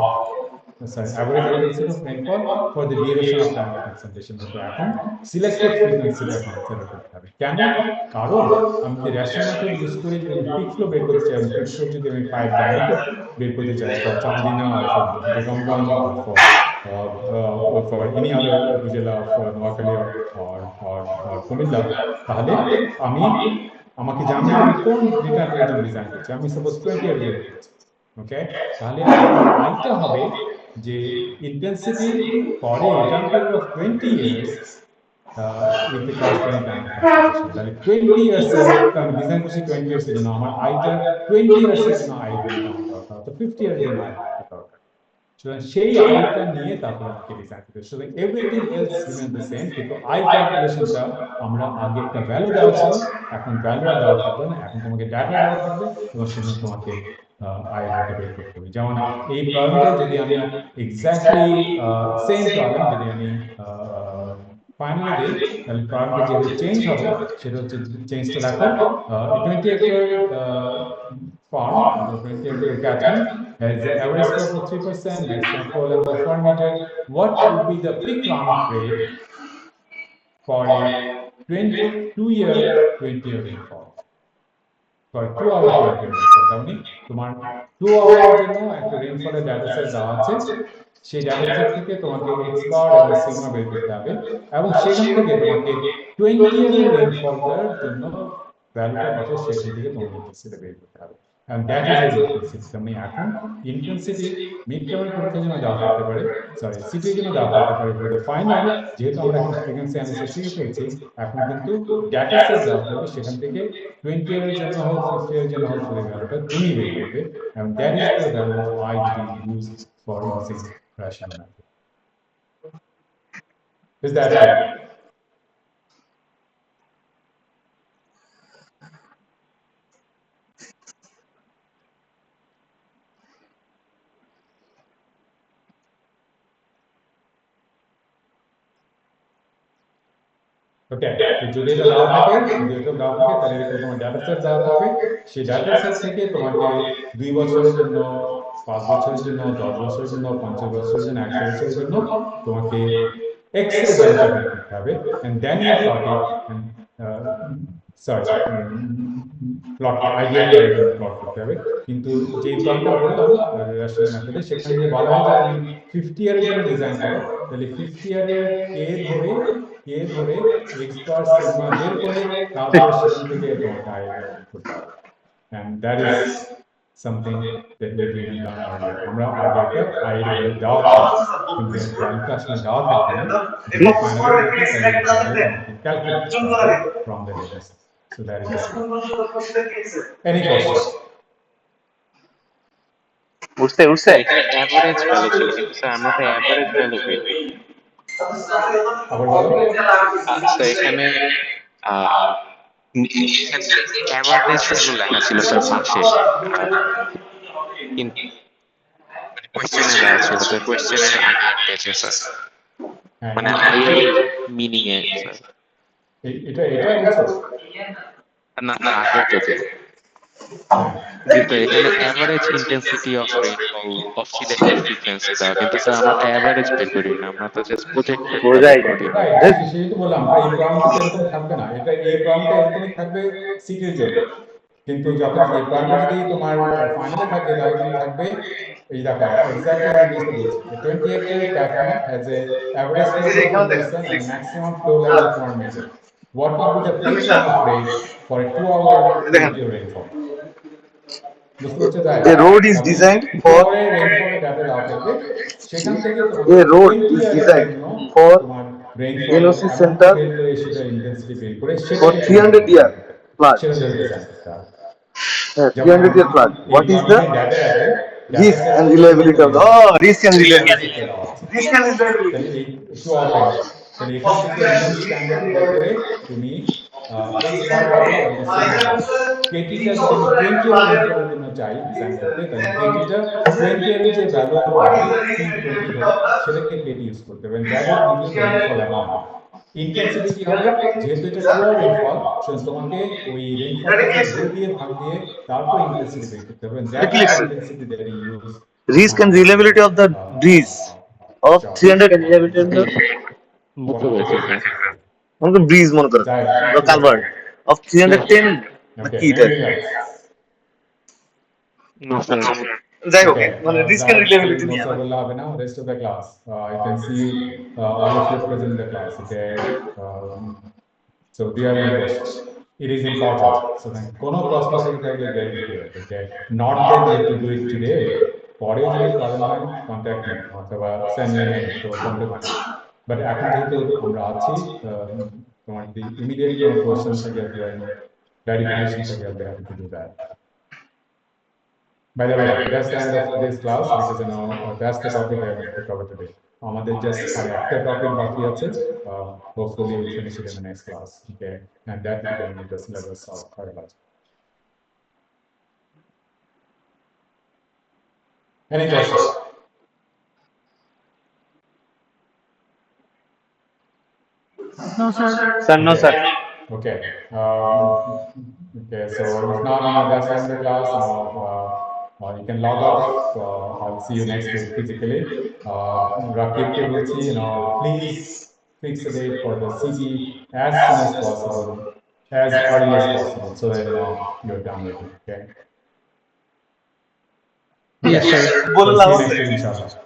average intensity of rainfall for the duration of time of concentration। কিন্তু এখন সিলেক্টেড ফ্রিকোয়েন্সিটা কনসিডার করতে হবে। কেন? কারণ আমি যদি রেশনাল মেথড ইউজ করে যদি আমি পিক ফ্লো বের করতে চাই, পিক ফ্লো যদি আমি 5 ডায়ামিটার বের করতে চাই for Chandina or for Begumganj or for any other উপজেলা of নোয়াখালী or কুমিল্লা, তাহলে আমাকে জানতে হবে কোন রিটার্ন পিরিয়ডের জন্য ডিজাইন করছি। আমি সাপোজ 20 এর জন্য করছি। ওকে, তাহলে আমার আইটা হবে যে intensity for a return period of 20 years with the corresponding time of concentration। তাহলে 20 years এর আমি ডিজাইন করছি 20 years এর জন্য, আমার আইটা 20 years এর জন্য আই ভ্যালুটা আমার দরকার, তো 50 years এর জন্য আই ভ্যালুটা দরকার। সুতরাং সেই আইটা নিয়ে তারপর আমাকে ডিজাইন করতে হবে। সুতরাং everything else remain the same, কিন্তু আই ক্যালকুলেশনটা আমরা আগে একটা ভ্যালু দেওয়া ছিল, এখন ভ্যালু আর দেওয়া থাকবে না, এখন তোমাকে ডাটা দেওয়া থাকবে এবং সেখানে তোমাকে আই আইটা বের করতে হবে। যেমন এই প্রবলেমটা যদি আমি এক্স্যাক্টলি সেম প্রবলেম যদি আমি ফাইনালি দিই, তাহলে প্রবলেমটা যেভাবে চেঞ্জ হবে সেটা হচ্ছে, চেঞ্জটা দেখো, 20 hectare farm, the 20 acre catchment, has the average slope of 3%, maximum flow level of 4 meter. What would be the peak runoff rate for a 2-year 20-year rainfall? For 2-hour 20-year rainfall, তার মানে তোমার 2 আওয়ারের জন্য একটা রেইনফলের data set দেওয়া আছে, সেই data set থেকে তোমাকে এক্স বার এবং সিগমা বের করতে হবে, এবং সেখান থেকে তোমাকে 20 ইয়ারের রেইনফলটার জন্য ভ্যালুটা কত সেখান থেকে তোমাকে ইন্টেন্সিটি বের করতে হবে। And that is your intensity। তুমি এখন ইন্টেন্সিটি মিড টার্মের পরীক্ষার জন্য দেওয়া থাকতে পারে, সিটির জন্য দেওয়া থাকতে পারে, ফর দ্য ফাইনাল যেহেতু আমরা এখন ফ্রিকোয়েন্সি অ্যানালিসিস শুরু করেছি, এখন কিন্তু ডাটা সেট দেওয়া থাকবে, সেখান থেকে 20 ইয়ারের জন্য হোক 50 ইয়ারের জন্য হোক সেই ভ্যালুটা তুমি বের করবে, and that is the value of I to be used for using rational method. Is that clear? ওকে, তো যদি এটা দেওয়া থাকে, তাহলে এরকম তোমার ডাটা সেট দেওয়া থাকবে, সেই ডাটা সেট থেকে তোমাকে 2 বছরের জন্য, 5 বছরের জন্য, 10 বছরের জন্য, 50 বছরের জন্য, 100 বছরের জন্য তোমাকে এক্স এর ভ্যালুটা বের করতে হবে, and then you plot it and sorry plot আইডিয়াটা এখানে প্লট করতে হবে। কিন্তু যে প্রবলেমটা বললাম রেশনাল মেথডে, সেখানে যদি বলা হয় যে তুমি 50 ইয়ারের জন্য ডিজাইন করো, তাহলে 50 ইয়ারের কে ধরে এক্স বার সিগমা বের করে তারপরে সেখান থেকে তোমাকে আই বের করতে হবে, and that is something that we didn't learn earlier. আমরা আগে একটা আই এর ভ্যালু দেওয়া ছিল, কিন্তু ভ্যালুটা আসলে দেওয়া থাকবে না, যদি ফাইনালে থাকে তাহলে ভ্যালু তোমাকে ক্যালকুলেট করতে হবে from the data set. So that is it. Any question? উঠছে উঠছে। এখানে অ্যাভারেজ ভ্যালু ছিল, কিন্তু স্যার আমরা তো অ্যাভারেজ ভ্যালু বের করি। আবার বলো। স্যার এখানে এক্ষেত্রে অ্যাভারেজ ভ্যালু লেখা ছিল স্যার পাশে, কিন্তু কোয়েশ্চেনে দেওয়া ছিল, তো কোয়েশ্চেনের আগের পেজে স্যার, মানে আই এর মিনিং এ স্যার। এটা বলছো না স্যার আগের পেজে, যেহেতু এখানে average intensity of rainfall of selected frequency দেওয়া, কিন্তু স্যার আমরা তো অ্যাভারেজ বের করি না, আমরা তো জাস্ট প্রজেক্টেড ভ্যালু বোঝাই করি। রাইট, সেটাই তো বললাম, এই প্রবলেমটা তো এরকম থাকবে না, এই প্রবলেমটা এরকমই থাকবে সিটির জন্য, কিন্তু যখন এই প্রবলেমটা যদি তোমার ফাইনালে থাকে তাহলে কিন্তু থাকবে, এই দেখো এক্স্যাক্টলি আমি জিনিসটা বলছি, 20 hectare catchment has a average flow conformation and a maximum flow level of 1 meter. What would be the peak run of rate for a 2-hour cumulative rainfall? বুঝতে পারছো? তাই A road is যখন designed 2 for আওয়ারের রেইনফলের data দেওয়া থাকবে, সেখান থেকে তোমাকে a road 20 is ইয়ারের designed জন্য for তোমার রেইনফল NOC অ্যামাউন্টটা center বের করে, সেটা ইন্টেন্সিটি বের করে for সেটাকে 300 year flood. সেটা ধরে ডিজাইন করতে হবে। যেমন 300 year flood. এই What is the প্রবলেমের ডাটাটাতে risk and reliability of the risk and reliability? দেওয়া আছে, তাহলে এই 2 আওয়ার রেইনফল, তাহলে এখান থেকে মিন স্ট্যান্ডার্ড বের করে তুমি এক্স বার পাবে এবং সিগমা পাবে। কেটিটা যদি আমি 20 ইয়ারের রেইনফলের জন্য চাই ডিজাইন করতে, তাহলে কেটিটা 20 ইয়ারের যে ভ্যালু পাবে C20 ধরে, সেটাকে কেটি ইউজ করতে হবে, that will give you the rainfall amount. Intensity কি হবে, যেহেতু এটা 2 আওয়ার রেইনফল, সুতরাং তোমাকে ওই রেইনফলটাকে ধরে দিয়ে ভাগ দিয়ে তারপর ইন্টেন্সিটি বের করতে হবে, that is the intensity that you use Risk and reliability of the breeze of 300 বুঝতে পেরেছি স্যার। মনে করো ব্রিজ, মনে করো বা কালভার্ট of 310 না কি এটা, না স্যার, যাই হোক, Okay, মানে risk and that reliability notes নিয়ে are বললে হবে না, rest of the class. I can see all of you present in the class. Okay, so do you have any questions? It is important. So then, কোনো প্রশ্ন থেকে থাকলে very clear. Okay, not that you have to do it today. পরে যদি problem হয়, contact me অথবা send me a mail তো বলতে পারি। But এখন যেহেতু আমরা আছি, তোমার যদি immediate কোনো question থাকে or any clarification থাকে, I'll be happy to do that. By the way, that's the end of today's class because you know that's the topic I wanted to cover today. আমাদের just আর একটা topic বাকি আছে, hopefully we'll finish it in the next class. Okay, and that will bring the syllabus of biology. Any questions? No, sir. Sir no sir. Okay. Okay. So if not, that's the end of the class. Now you can log off. I'll see you next week physically. Rakib ke bolchi, please fix a date for the CT as soon as possible, as early as possible, so that you're done with it. Okay. Yes, sir. So see you next week, inshallah.